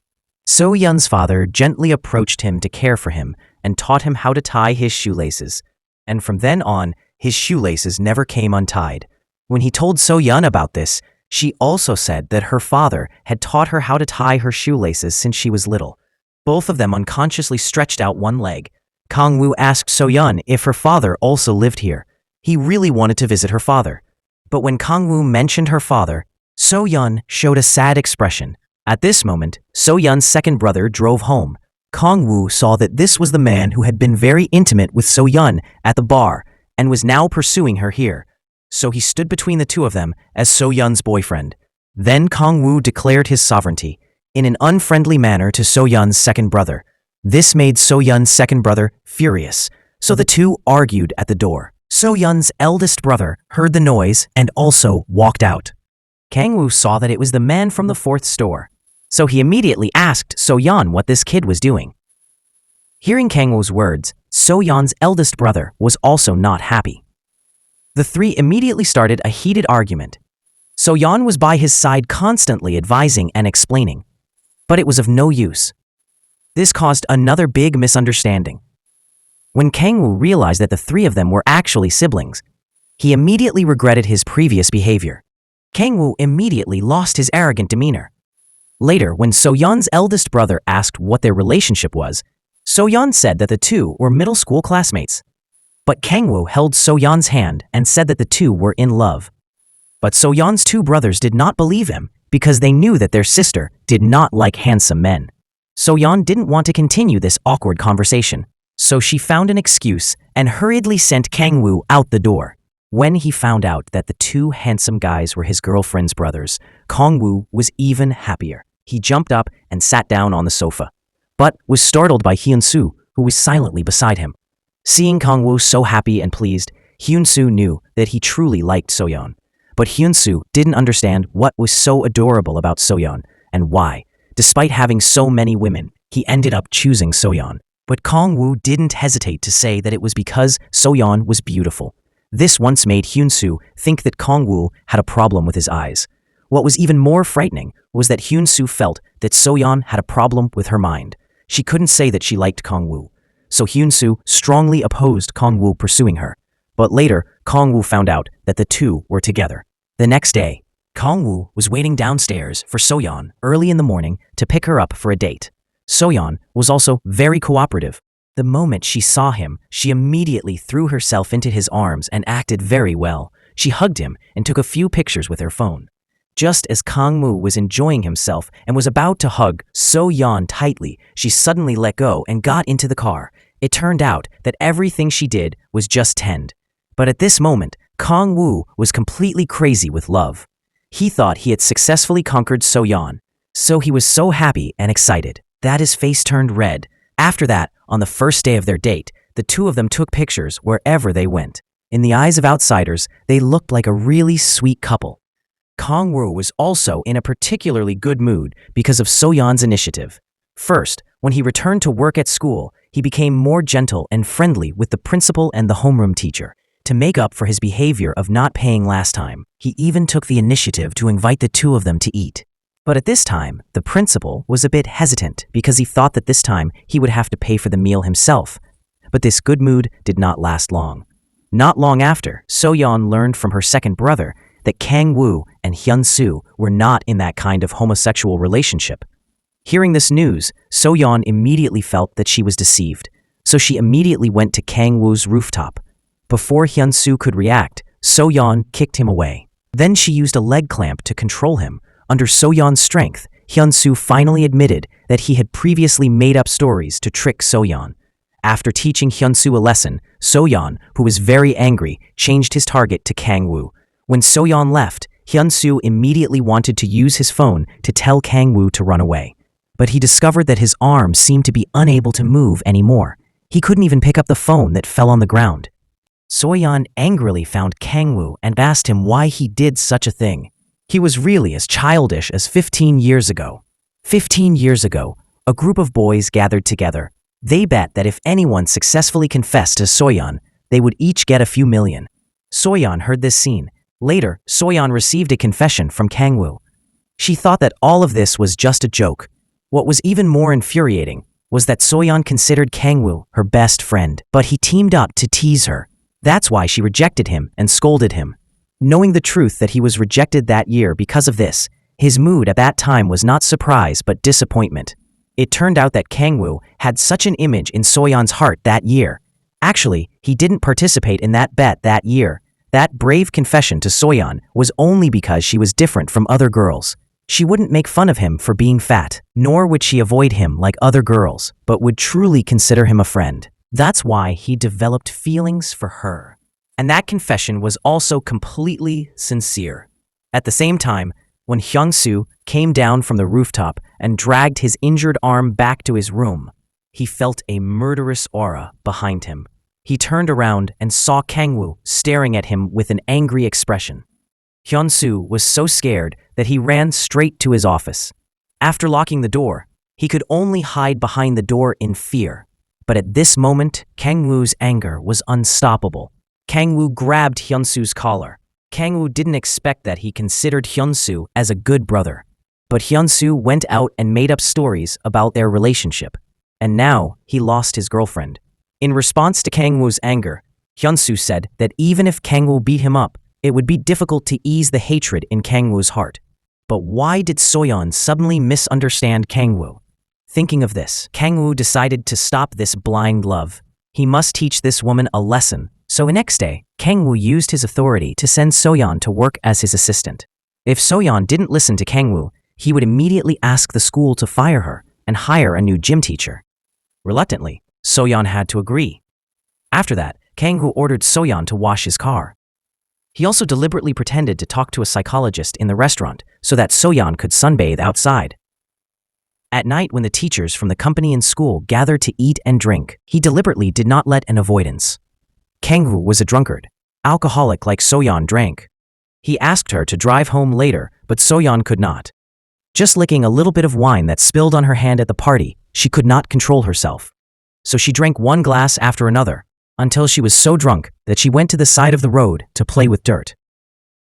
So-yeon's father gently approached him to care for him and taught him how to tie his shoelaces. And from then on, his shoelaces never came untied. When he told So-yeon about this, she also said that her father had taught her how to tie her shoelaces since she was little. Both of them unconsciously stretched out one leg. Kang Woo asked So-yeon if her father also lived here. He really wanted to visit her father. But when Kang Woo mentioned her father, So-yeon showed a sad expression. At this moment, So-yeon's second brother drove home. Kang Woo saw that this was the man who had been very intimate with So-yeon at the bar and was now pursuing her here. So he stood between the two of them as So-yeon's boyfriend. Then Kang Woo declared his sovereignty in an unfriendly manner to So-yeon's second brother. This made So-yeon's second brother furious, so the two argued at the door. So-yeon's eldest brother heard the noise and also walked out. Kang Woo saw that it was the man from the fourth store, so he immediately asked So-yeon what this kid was doing. Hearing Kang Woo's words, So-yeon's eldest brother was also not happy. The three immediately started a heated argument. So-yeon was by his side constantly advising and explaining, but it was of no use. This caused another big misunderstanding. When Kang Woo realized that the three of them were actually siblings, he immediately regretted his previous behavior. Kang Woo immediately lost his arrogant demeanor. Later, when So-yeon's eldest brother asked what their relationship was, So-yeon said that the two were middle school classmates. But Kang Woo held So-yeon's hand and said that the two were in love. But So-yeon's two brothers did not believe him because they knew that their sister did not like handsome men. So-yeon didn't want to continue this awkward conversation, so she found an excuse and hurriedly sent Kang Woo out the door. When he found out that the two handsome guys were his girlfriend's brothers, Kang Woo was even happier. He jumped up and sat down on the sofa, but was startled by Hyun-soo, who was silently beside him. Seeing Kang Woo so happy and pleased, Hyun-soo knew that he truly liked So-yeon. But Hyun-soo didn't understand what was so adorable about So-yeon and why, despite having so many women, he ended up choosing So-yeon. But Kang Woo didn't hesitate to say that it was because So-yeon was beautiful. This once made Hyun-soo think that Kang Woo had a problem with his eyes. What was even more frightening was that Hyun-soo felt that So-yeon had a problem with her mind. She couldn't say that she liked Kang Woo, so Hyun-soo strongly opposed Kang Woo pursuing her. But later, Kang Woo found out that the two were together. The next day, Kang Woo was waiting downstairs for So-yeon early in the morning to pick her up for a date. So-yeon was also very cooperative. The moment she saw him, she immediately threw herself into his arms and acted very well. She hugged him and took a few pictures with her phone. Just as Kang Woo was enjoying himself and was about to hug So-yeon tightly, she suddenly let go and got into the car. It turned out that everything she did was just tend. But at this moment, Kang Woo was completely crazy with love. He thought he had successfully conquered So-yeon, so he was so happy and excited that his face turned red. After that, on the first day of their date, the two of them took pictures wherever they went. In the eyes of outsiders, they looked like a really sweet couple. Kang Woo was also in a particularly good mood because of So-yeon's initiative. First, when he returned to work at school, he became more gentle and friendly with the principal and the homeroom teacher. To make up for his behavior of not paying last time, he even took the initiative to invite the two of them to eat. But at this time, the principal was a bit hesitant because he thought that this time he would have to pay for the meal himself. But this good mood did not last long. Not long after, So-yeon learned from her second brother that Kang Woo and Hyun-soo were not in that kind of homosexual relationship. Hearing this news, So-yeon immediately felt that she was deceived, so she immediately went to Kang Woo's rooftop. Before Hyun-soo could react, So-yeon kicked him away. Then she used a leg clamp to control him. Under So-yeon's strength, Hyun-soo finally admitted that he had previously made up stories to trick So-yeon. After teaching Hyun-soo a lesson, So-yeon, who was very angry, changed his target to Kang Woo. When So-yeon left, Hyun-soo immediately wanted to use his phone to tell Kang Woo to run away. But he discovered that his arm seemed to be unable to move anymore. He couldn't even pick up the phone that fell on the ground. Soyeon angrily found Kangwoo and asked him why he did such a thing. He was really as childish as 15 years ago. 15 years ago, a group of boys gathered together. They bet that if anyone successfully confessed to Soyeon, they would each get a few million. Soyeon heard this scene. Later, Soyeon received a confession from Kangwoo. She thought that all of this was just a joke. What was even more infuriating was that Soyeon considered Kangwoo her best friend, but he teamed up to tease her. That's why she rejected him and scolded him. Knowing the truth that he was rejected that year because of this, his mood at that time was not surprise but disappointment. It turned out that Kangwoo had such an image in Soyeon's heart that year. Actually, he didn't participate in that bet that year. That brave confession to Soyeon was only because she was different from other girls. She wouldn't make fun of him for being fat, nor would she avoid him like other girls, but would truly consider him a friend. That's why he developed feelings for her. And that confession was also completely sincere. At the same time, when Hyun-soo came down from the rooftop and dragged his injured arm back to his room, he felt a murderous aura behind him. He turned around and saw Kangwoo staring at him with an angry expression. Hyun-soo was so scared that he ran straight to his office. After locking the door, he could only hide behind the door in fear. But at this moment, Kangwoo's anger was unstoppable. Kangwoo grabbed Hyun-soo's collar. Kangwoo didn't expect that he considered Hyun-soo as a good brother. But Hyun-soo went out and made up stories about their relationship. And now, he lost his girlfriend. In response to Kangwoo's anger, Hyun-soo said that even if Kangwoo beat him up, it would be difficult to ease the hatred in Kangwoo's heart. But why did Soyeon suddenly misunderstand Kangwoo? Thinking of this, Kangwoo decided to stop this blind love. He must teach this woman a lesson. So the next day, Kangwoo used his authority to send Soyeon to work as his assistant. If Soyeon didn't listen to Kangwoo, he would immediately ask the school to fire her and hire a new gym teacher. Reluctantly, Soyeon had to agree. After that, Kangwoo ordered Soyeon to wash his car. He also deliberately pretended to talk to a psychologist in the restaurant so that Soyeon could sunbathe outside. At night, when the teachers from the company and school gathered to eat and drink, he deliberately did not let an avoidance. Kangwoo was a drunkard, alcoholic like Soyeon drank. He asked her to drive home later, but Soyeon could not. Just licking a little bit of wine that spilled on her hand at the party, she could not control herself. So she drank one glass after another, until she was so drunk that she went to the side of the road to play with dirt.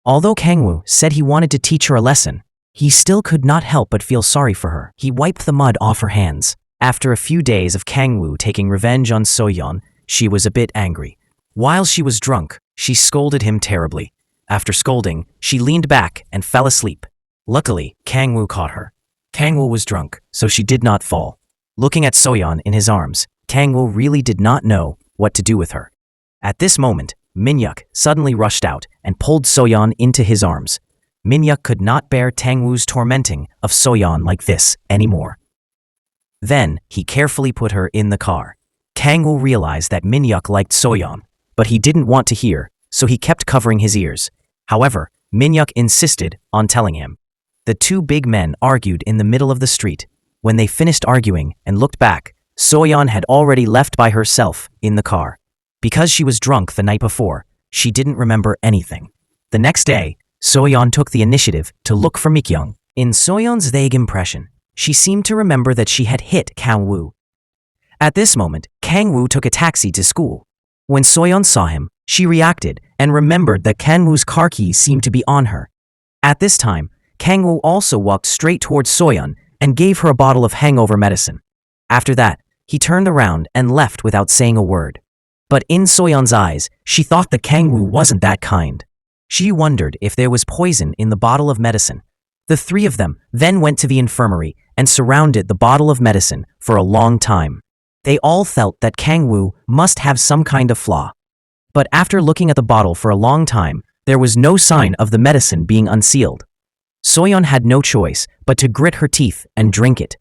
Although Kangwoo said he wanted to teach her a lesson, he still could not help but feel sorry for her. He wiped the mud off her hands. After a few days of Kangwoo taking revenge on Soyeon, she was a bit angry. While she was drunk, she scolded him terribly. After scolding, she leaned back and fell asleep. Luckily, Kangwoo caught her. Kangwoo was drunk, so she did not fall. Looking at Soyeon in his arms, Kangwoo really did not know what to do with her. At this moment, Minhyuk suddenly rushed out and pulled Soyeon into his arms. Minhyuk could not bear Kangwoo's tormenting of Soyeon like this anymore. Then, he carefully put her in the car. Kangwoo realized that Minhyuk liked Soyeon, but he didn't want to hear, so he kept covering his ears. However, Minhyuk insisted on telling him. The two big men argued in the middle of the street. When they finished arguing and looked back, Soyeon had already left by herself in the car. Because she was drunk the night before, she didn't remember anything. The next day, Soyeon took the initiative to look for Mikyoung. In Soyeon's vague impression, she seemed to remember that she had hit Kangwoo. At this moment, Kangwoo took a taxi to school. When Soyeon saw him, she reacted and remembered that Kangwoo's car keys seemed to be on her. At this time, Kangwoo also walked straight towards Soyeon and gave her a bottle of hangover medicine. After that, he turned around and left without saying a word. But in Soyeon's eyes, she thought that Kangwoo wasn't that kind. She wondered if there was poison in the bottle of medicine. The three of them then went to the infirmary and surrounded the bottle of medicine for a long time. They all felt that Kangwoo must have some kind of flaw. But after looking at the bottle for a long time, there was no sign of the medicine being unsealed. Soyeon had no choice but to grit her teeth and drink it.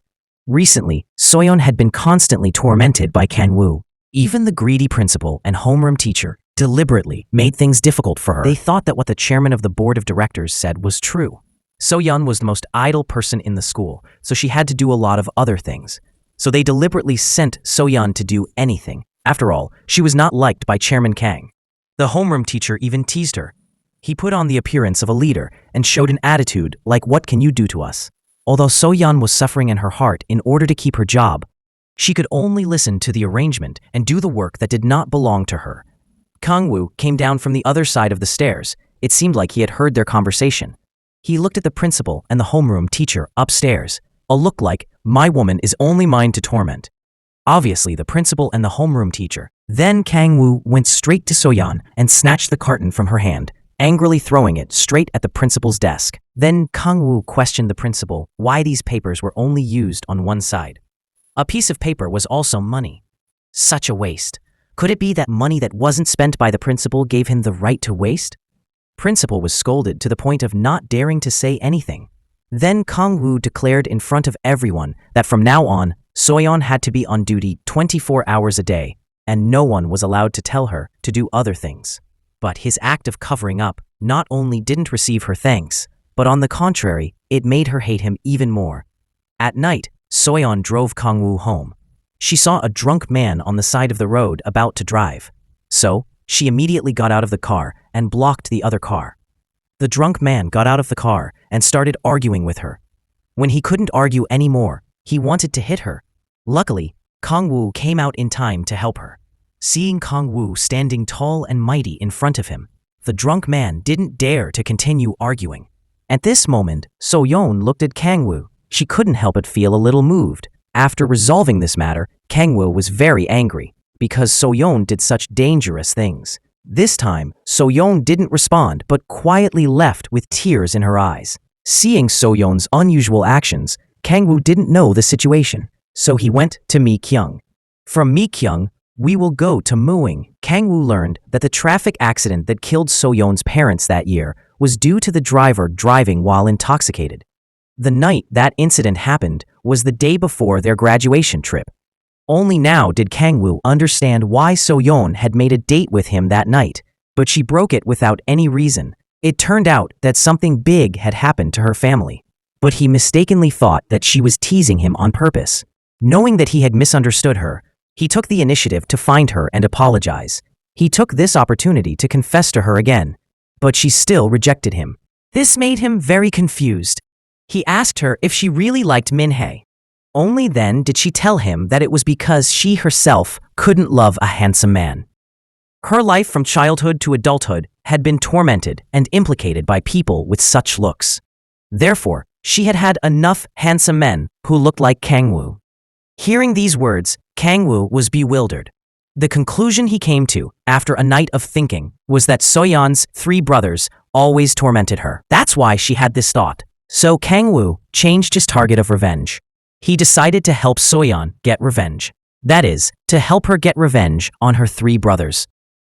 Recently, Soyeon had been constantly tormented by Kangwoo. Even the greedy principal and homeroom teacher deliberately made things difficult for her. They thought that what the chairman of the board of directors said was true. Soyeon was the most idle person in the school, so she had to do a lot of other things. So they deliberately sent Soyeon to do anything. After all, she was not liked by Chairman Kang. The homeroom teacher even teased her. He put on the appearance of a leader and showed an attitude like, "What can you do to us?" Although So-yeon was suffering in her heart in order to keep her job, she could only listen to the arrangement and do the work that did not belong to her. Kang-woo came down from the other side of the stairs. It seemed like he had heard their conversation. He looked at the principal and the homeroom teacher upstairs, a look like, "My woman is only mine to torment." Obviously, the principal and the homeroom teacher. Then Kang-woo went straight to So-yeon and snatched the carton from her hand, angrily throwing it straight at the principal's desk. Then Kang-woo questioned the principal why these papers were only used on one side. A piece of paper was also money. Such a waste. Could it be that money that wasn't spent by the principal gave him the right to waste? Principal was scolded to the point of not daring to say anything. Then Kang-woo declared in front of everyone that from now on, So-yeon had to be on duty 24 hours a day, and no one was allowed to tell her to do other things. But his act of covering up not only didn't receive her thanks, but on the contrary, it made her hate him even more. At night, So-yeon drove Kang-woo home. She saw a drunk man on the side of the road about to drive. So, she immediately got out of the car and blocked the other car. The drunk man got out of the car and started arguing with her. When he couldn't argue anymore, he wanted to hit her. Luckily, Kang-woo came out in time to help her. Seeing Kang-woo standing tall and mighty in front of him, the drunk man didn't dare to continue arguing. At this moment, So-yeon looked at Kang-woo. She couldn't help but feel a little moved. After resolving this matter, Kang-woo was very angry because So-yeon did such dangerous things. This time, So-yeon didn't respond but quietly left with tears in her eyes. Seeing So-yeon's unusual actions, Kang-woo didn't know the situation, so he went to Mi-kyung. From Mi-kyung, we will go to Muing. Kang-woo learned that the traffic accident that killed So-yeon's parents that year was due to the driver driving while intoxicated. The night that incident happened was the day before their graduation trip. Only now did Kang-woo understand why So-yeon had made a date with him that night, but she broke it without any reason. It turned out that something big had happened to her family, but he mistakenly thought that she was teasing him on purpose. Knowing that he had misunderstood her, he took the initiative to find her and apologize. He took this opportunity to confess to her again, but she still rejected him. This made him very confused. He asked her if she really liked Min-hae. Only then did she tell him that it was because she herself couldn't love a handsome man. Her life from childhood to adulthood had been tormented and implicated by people with such looks. Therefore, she had had enough handsome men who looked like Kang-woo. Hearing these words, Kang-woo was bewildered. The conclusion he came to, after a night of thinking, was that So-yeon's 3 brothers always tormented her. That's why she had this thought. So Kang-woo changed his target of revenge. He decided to help So-yeon get revenge. That is, to help her get revenge on her 3 brothers.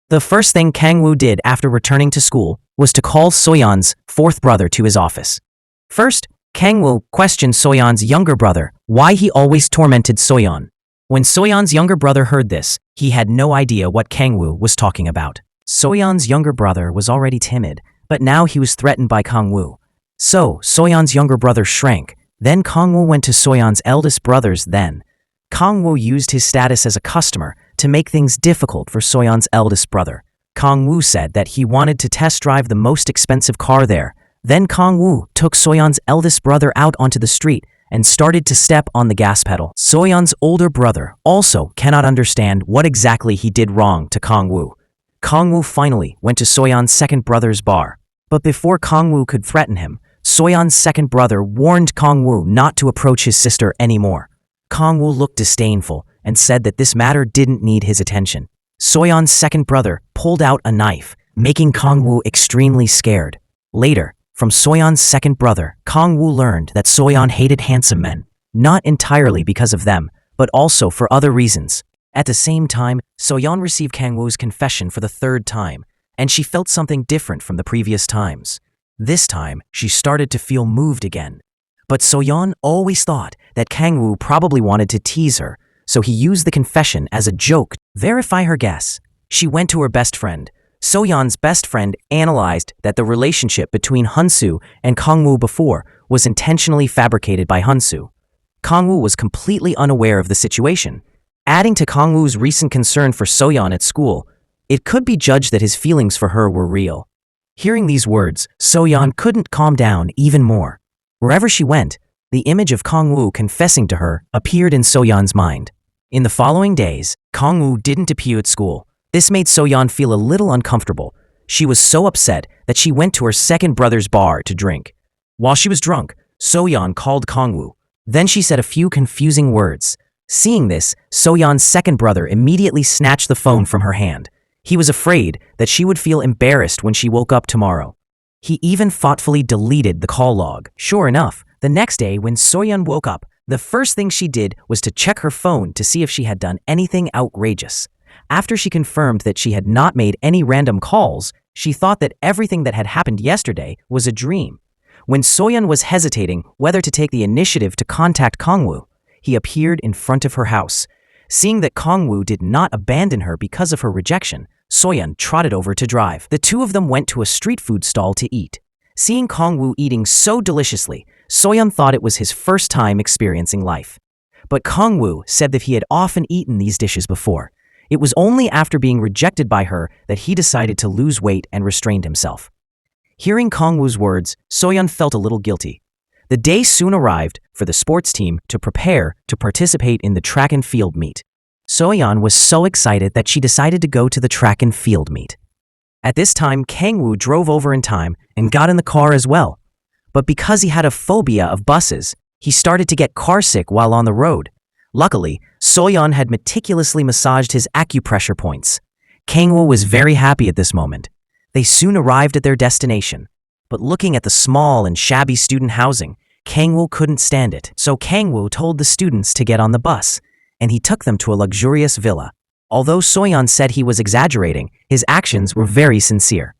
The first thing Kang-woo did after returning to school was to call So-yeon's 4th brother to his office. First, Kang-woo questioned So-yeon's younger brother why he always tormented So-yeon. When So-yeon's younger brother heard this, he had no idea what Kang-woo was talking about. So-yeon's younger brother was already timid, but now he was threatened by Kang-woo. So, So-yeon's younger brother shrank. Then Kang-woo went to So-yeon's eldest brothers then. Kang-woo used his status as a customer to make things difficult for So-yeon's eldest brother. Kang-woo said that he wanted to test drive the most expensive car there. Then Kang-woo took So-yeon's eldest brother out onto the street and started to step on the gas pedal. So-yeon's older brother also cannot understand what exactly he did wrong to Kang-woo. Kang-woo finally went to So-yeon's second brother's bar. But before Kang-woo could threaten him, So-yeon's second brother warned Kang-woo not to approach his sister anymore. Kang-woo looked disdainful and said that this matter didn't need his attention. So-yeon's second brother pulled out a knife, making Kang-woo extremely scared. Later, from So-yeon's second brother, Kang-woo learned that So-yeon hated handsome men, not entirely because of them, but also for other reasons. At the same time, So-yeon received Kang-woo's confession for the 3rd time, and she felt something different from the previous times. This time, she started to feel moved again. But So-yeon always thought that Kang-woo probably wanted to tease her, so he used the confession as a joke to verify her guess. She went to her best friend. So-yeon's best friend analyzed that the relationship between Hunsu and Kang-woo before was intentionally fabricated by Hunsu. Kang-woo was completely unaware of the situation. Adding to Kang Woo's recent concern for Soyeon at school, it could be judged that his feelings for her were real. Hearing these words, Soyeon couldn't calm down even more. Wherever she went, the image of Kang Woo confessing to her appeared in Soyeon's mind. In the following days, Kang Woo didn't appear at school. This made Soyeon feel a little uncomfortable. She was so upset that she went to her second brother's bar to drink. While she was drunk, Soyeon called Kang Woo. Then she said a few confusing words. Seeing this, Soyeon's second brother immediately snatched the phone from her hand. He was afraid that she would feel embarrassed when she woke up tomorrow. He even thoughtfully deleted the call log. Sure enough, the next day when Soyeon woke up, the first thing she did was to check her phone to see if she had done anything outrageous. After she confirmed that she had not made any random calls, she thought that everything that had happened yesterday was a dream. When Soyeon was hesitating whether to take the initiative to contact Kang Woo, he appeared in front of her house. Seeing that Kang Woo did not abandon her because of her rejection, Soyeon trotted over to drive. The two of them went to a street food stall to eat. Seeing Kang Woo eating so deliciously, Soyeon thought it was his first time experiencing life. But Kang Woo said that he had often eaten these dishes before. It was only after being rejected by her that he decided to lose weight and restrained himself. Hearing Kang Woo's words, Soyeon felt a little guilty. The day soon arrived for the sports team to prepare to participate in the track and field meet. Soyeon was so excited that she decided to go to the track and field meet. At this time, Kang Woo drove over in time and got in the car as well. But because he had a phobia of buses, he started to get carsick while on the road. Luckily, Soyeon had meticulously massaged his acupressure points. Kang Woo was very happy at this moment. They soon arrived at their destination. But looking at the small and shabby student housing, Kang Woo couldn't stand it. So Kang Woo told the students to get on the bus, and he took them to a luxurious villa. Although Soyeon said he was exaggerating, his actions were very sincere.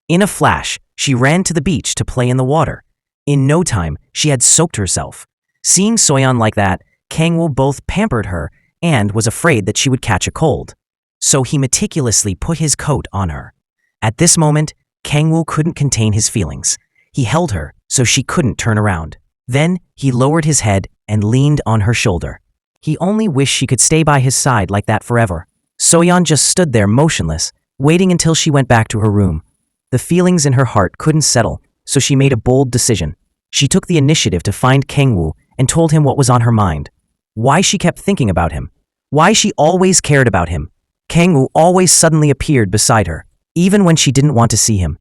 In a flash, she ran to the beach to play in the water. In no time, she had soaked herself. Seeing Soyeon like that, Kang Woo both pampered her and was afraid that she would catch a cold. So he meticulously put his coat on her. At this moment, Kang Woo couldn't contain his feelings. He held her so she couldn't turn around. Then he lowered his head and leaned on her shoulder. He only wished she could stay by his side like that forever. Soyeon just stood there motionless, waiting until she went back to her room. The feelings in her heart couldn't settle, so she made a bold decision. She took the initiative to find Kang Woo and told him what was on her mind. Why she kept thinking about him. Why she always cared about him. Kang Woo always suddenly appeared beside her, even when she didn't want to see him.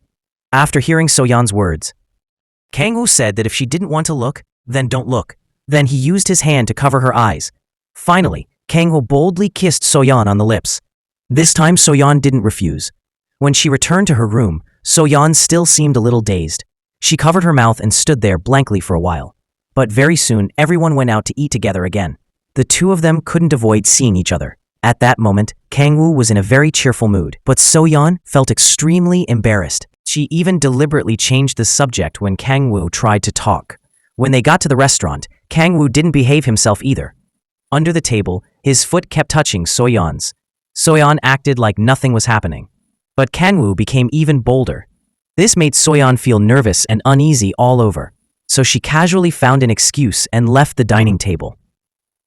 After hearing Soyeon's words, Kang Woo said that if she didn't want to look, then don't look. Then he used his hand to cover her eyes. Finally, Kang Woo boldly kissed Soyeon on the lips. This time Soyeon didn't refuse. When she returned to her room, Soyeon still seemed a little dazed. She covered her mouth and stood there blankly for a while. But very soon, everyone went out to eat together again. The two of them couldn't avoid seeing each other. At that moment, Kang Woo was in a very cheerful mood, but Soyeon felt extremely embarrassed. She even deliberately changed the subject when Kang Woo tried to talk. When they got to the restaurant, Kang Woo didn't behave himself either. Under the table, his foot kept touching Soyeon's. Soyeon acted like nothing was happening. But Kang Woo became even bolder. This made Soyeon feel nervous and uneasy all over, so she casually found an excuse and left the dining table.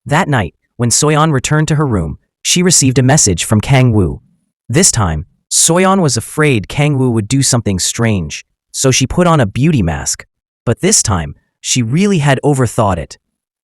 That night, when Soyeon returned to her room, she received a message from Kang Woo. This time, Soyeon was afraid Kang Woo would do something strange, so she put on a beauty mask. But this time, she really had overthought it.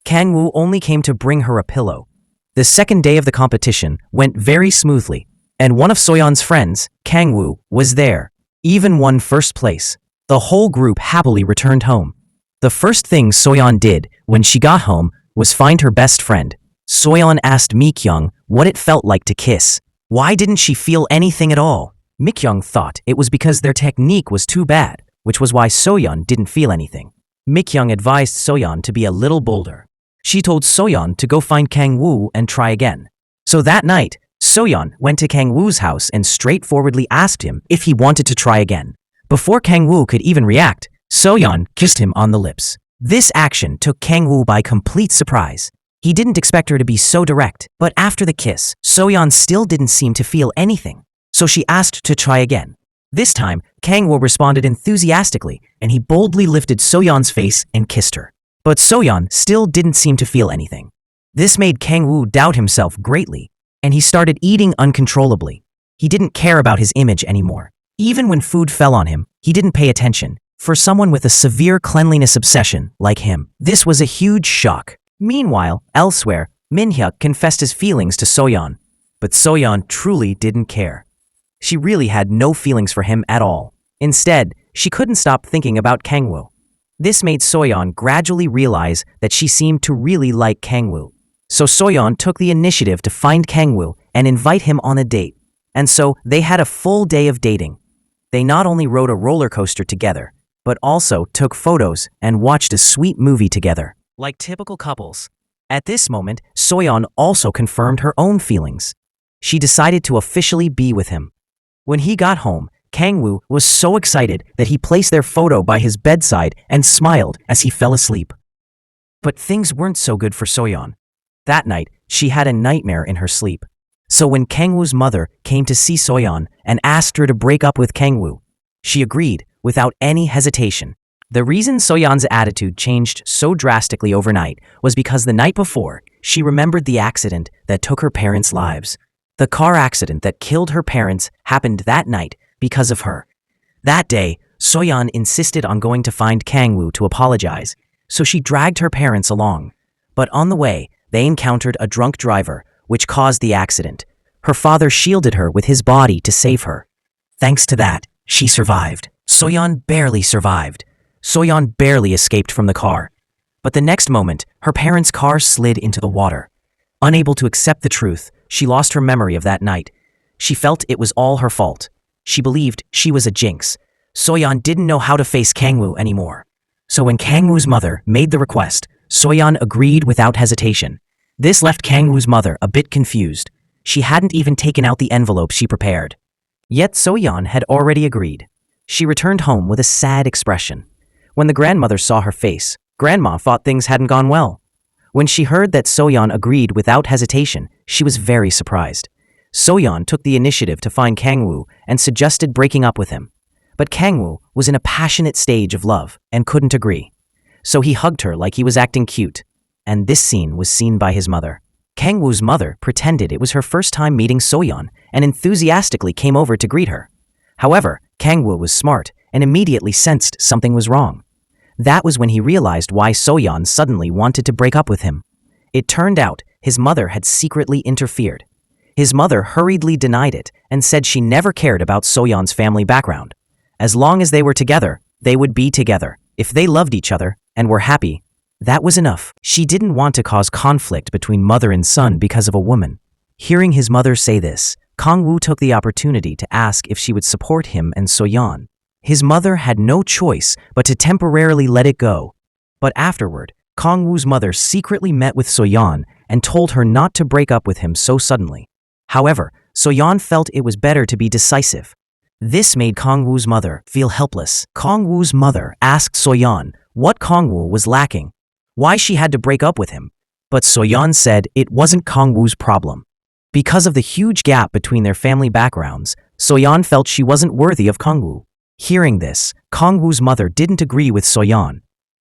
Kang Woo only came to bring her a pillow. The second day of the competition went very smoothly, and one of Soyeon's friends, Kang Woo, was there, even won first place. The whole group happily returned home. The first thing Soyeon did when she got home was find her best friend. Soyeon asked Mikyung what it felt like to kiss. Why didn't she feel anything at all? Mikyung thought it was because their technique was too bad, which was why Soyeon didn't feel anything. Mikyung advised Soyeon to be a little bolder. She told Soyeon to go find Kang Woo and try again. So that night, Soyeon went to Kang Woo's house and straightforwardly asked him if he wanted to try again. Before Kang Woo could even react, Soyeon kissed him on the lips. This action took Kang Woo by complete surprise. He didn't expect her to be so direct, but after the kiss, Soyeon still didn't seem to feel anything. So she asked to try again. This time, Kang Woo responded enthusiastically, and he boldly lifted Soyeon's face and kissed her. But Soyeon still didn't seem to feel anything. This made Kang Woo doubt himself greatly, and he started eating uncontrollably. He didn't care about his image anymore. Even when food fell on him, he didn't pay attention. For someone with a severe cleanliness obsession like him, this was a huge shock. Meanwhile, elsewhere, Min-hyuk confessed his feelings to Soyeon, but Soyeon truly didn't care. She really had no feelings for him at all. Instead, she couldn't stop thinking about Kangwoo. This made Soyeon gradually realize that she seemed to really like Kangwoo. So Soyeon took the initiative to find Kangwoo and invite him on a date. And so they had a full day of dating. They not only rode a roller coaster together, but also took photos and watched a sweet movie together. Like typical couples. At this moment, Soyeon also confirmed her own feelings. She decided to officially be with him. When he got home, Kangwoo was so excited that he placed their photo by his bedside and smiled as he fell asleep. But things weren't so good for Soyeon. That night, she had a nightmare in her sleep. So when Kangwoo's mother came to see Soyeon and asked her to break up with Kangwoo, she agreed without any hesitation. The reason Soyeon's attitude changed so drastically overnight was because the night before, she remembered the accident that took her parents' lives. The car accident that killed her parents happened that night because of her. That day, Soyeon insisted on going to find Kangwoo to apologize, so she dragged her parents along. But on the way, they encountered a drunk driver, which caused the accident. Her father shielded her with his body to save her. Thanks to that, she survived. Soyeon barely survived. Soyeon barely escaped from the car. But the next moment, her parents' car slid into the water. Unable to accept the truth, she lost her memory of that night. She felt it was all her fault. She believed she was a jinx. Soyeon didn't know how to face Kangwoo anymore. So when Kangwoo's mother made the request, Soyeon agreed without hesitation. This left Kangwoo's mother a bit confused. She hadn't even taken out the envelope she prepared. Yet Soyeon had already agreed. She returned home with a sad expression. When the grandmother saw her face, Grandma thought things hadn't gone well. When she heard that Soyeon agreed without hesitation, she was very surprised. Soyeon took the initiative to find Kangwoo and suggested breaking up with him. But Kangwoo was in a passionate stage of love and couldn't agree. So he hugged her like he was acting cute. And this scene was seen by his mother. Kangwoo's mother pretended it was her first time meeting Soyeon and enthusiastically came over to greet her. However, Kangwoo was smart and immediately sensed something was wrong. That was when he realized why Soyeon suddenly wanted to break up with him. It turned out his mother had secretly interfered. His mother hurriedly denied it and said she never cared about Soyeon's family background. As long as they were together, they would be together. If they loved each other and were happy, that was enough. She didn't want to cause conflict between mother and son because of a woman. Hearing his mother say this, Kangwoo took the opportunity to ask if she would support him and Soyeon. His mother had no choice but to temporarily let it go. But afterward, Kangwoo's mother secretly met with Soyeon and told her not to break up with him so suddenly. However, Soyeon felt it was better to be decisive. This made Kangwoo's mother feel helpless. Kangwoo's mother asked Soyeon what Kangwoo was lacking, why she had to break up with him. But Soyeon said it wasn't Kangwoo's problem. Because of the huge gap between their family backgrounds, Soyeon felt she wasn't worthy of Kangwoo. Hearing this, Kangwoo's mother didn't agree with Soyeon.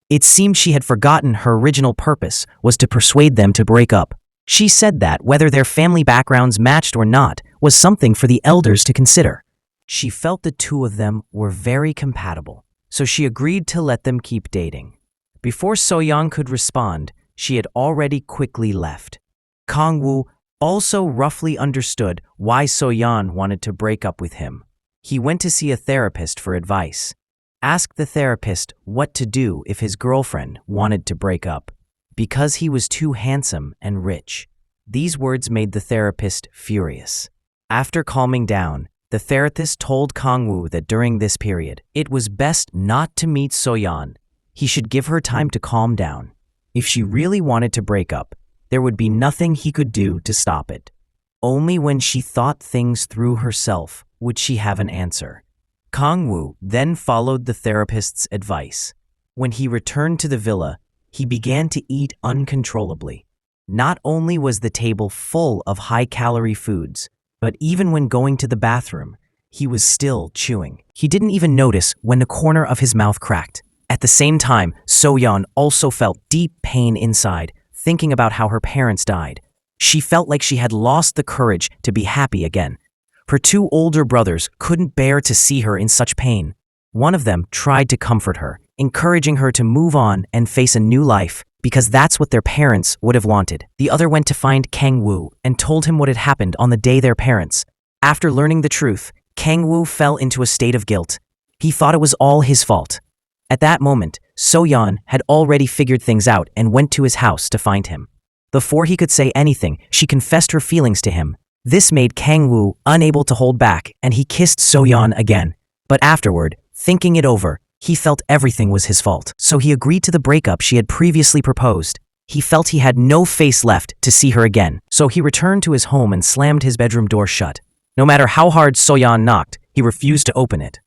It seemed she had forgotten her original purpose was to persuade them to break up. She said that whether their family backgrounds matched or not was something for the elders to consider. She felt the two of them were very compatible, so she agreed to let them keep dating. Before Soyeon could respond, she had already quickly left. Kangwoo also roughly understood why Soyeon wanted to break up with him. He went to see a therapist for advice. Asked the therapist what to do if his girlfriend wanted to break up, because he was too handsome and rich. These words made the therapist furious. After calming down, the therapist told Kangwoo that during this period, it was best not to meet Soyeon. He should give her time to calm down. If she really wanted to break up, there would be nothing he could do to stop it. Only when she thought things through herself would she have an answer. Kangwoo then followed the therapist's advice. When he returned to the villa, he began to eat uncontrollably. Not only was the table full of high-calorie foods, but even when going to the bathroom, he was still chewing. He didn't even notice when the corner of his mouth cracked. At the same time, Soyeon also felt deep pain inside, thinking about how her parents died. She felt like she had lost the courage to be happy again. Her two older brothers couldn't bear to see her in such pain. One of them tried to comfort her, encouraging her to move on and face a new life, because that's what their parents would have wanted. The other went to find Kang Woo and told him what had happened on the day their parents. After learning the truth, Kang Woo fell into a state of guilt. He thought it was all his fault. At that moment, So-yeon had already figured things out and went to his house to find him. Before he could say anything, she confessed her feelings to him. This made Kang Woo unable to hold back, and he kissed So-yeon again. But afterward, thinking it over, he felt everything was his fault. So he agreed to the breakup she had previously proposed. He felt he had no face left to see her again. So he returned to his home and slammed his bedroom door shut. No matter how hard So-yeon knocked, he refused to open it.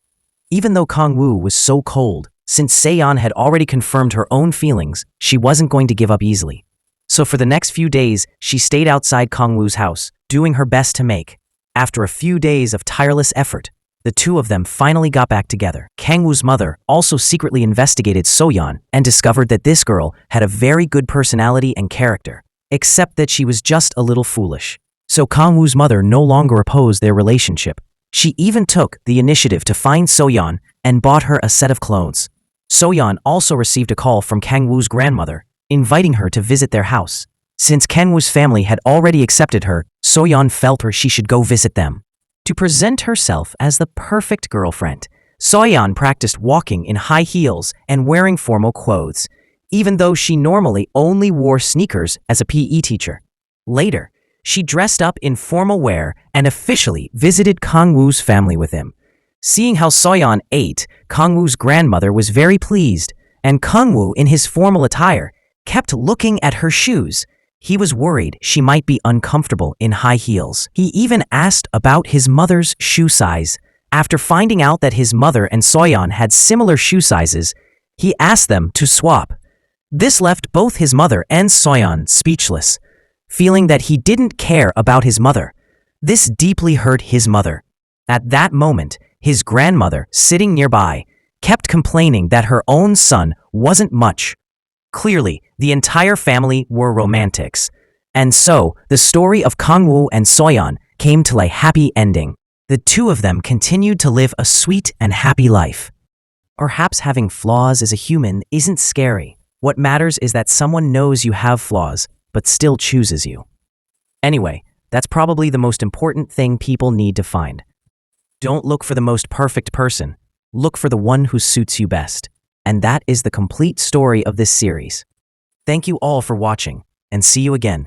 Even though Kang Woo was so cold, since Se-yeon had already confirmed her own feelings, she wasn't going to give up easily. So for the next few days, she stayed outside Kang Woo's house, doing her best to make. After a few days of tireless effort, the two of them finally got back together. Kang Woo's mother also secretly investigated So-yeon and discovered that this girl had a very good personality and character, except that she was just a little foolish. So Kang Woo's mother no longer opposed their relationship. She even took the initiative to find So-yeon and bought her a set of clothes. So-yeon also received a call from Kang Woo's grandmother, inviting her to visit their house. Since Kang Woo's family had already accepted her, So-yeon felt she should go visit them. To present herself as the perfect girlfriend, So-yeon practiced walking in high heels and wearing formal clothes, even though she normally only wore sneakers as a PE teacher. Later, she dressed up in formal wear and officially visited Kang Woo's family with him. Seeing how So-yeon ate, Kang Woo's grandmother was very pleased, and Kang Woo, in his formal attire, kept looking at her shoes. He was worried she might be uncomfortable in high heels. He even asked about his mother's shoe size. After finding out that his mother and So-yeon had similar shoe sizes, he asked them to swap. This left both his mother and So-yeon speechless, feeling that he didn't care about his mother. This deeply hurt his mother. At that moment, his grandmother, sitting nearby, kept complaining that her own son wasn't much. Clearly, the entire family were romantics. And so, the story of Kang Woo and So-yeon came to a happy ending. The two of them continued to live a sweet and happy life. Perhaps having flaws as a human isn't scary. What matters is that someone knows you have flaws, but still chooses you. Anyway, that's probably the most important thing people need to find. Don't look for the most perfect person. Look for the one who suits you best. And that is the complete story of this series. Thank you all for watching, and see you again.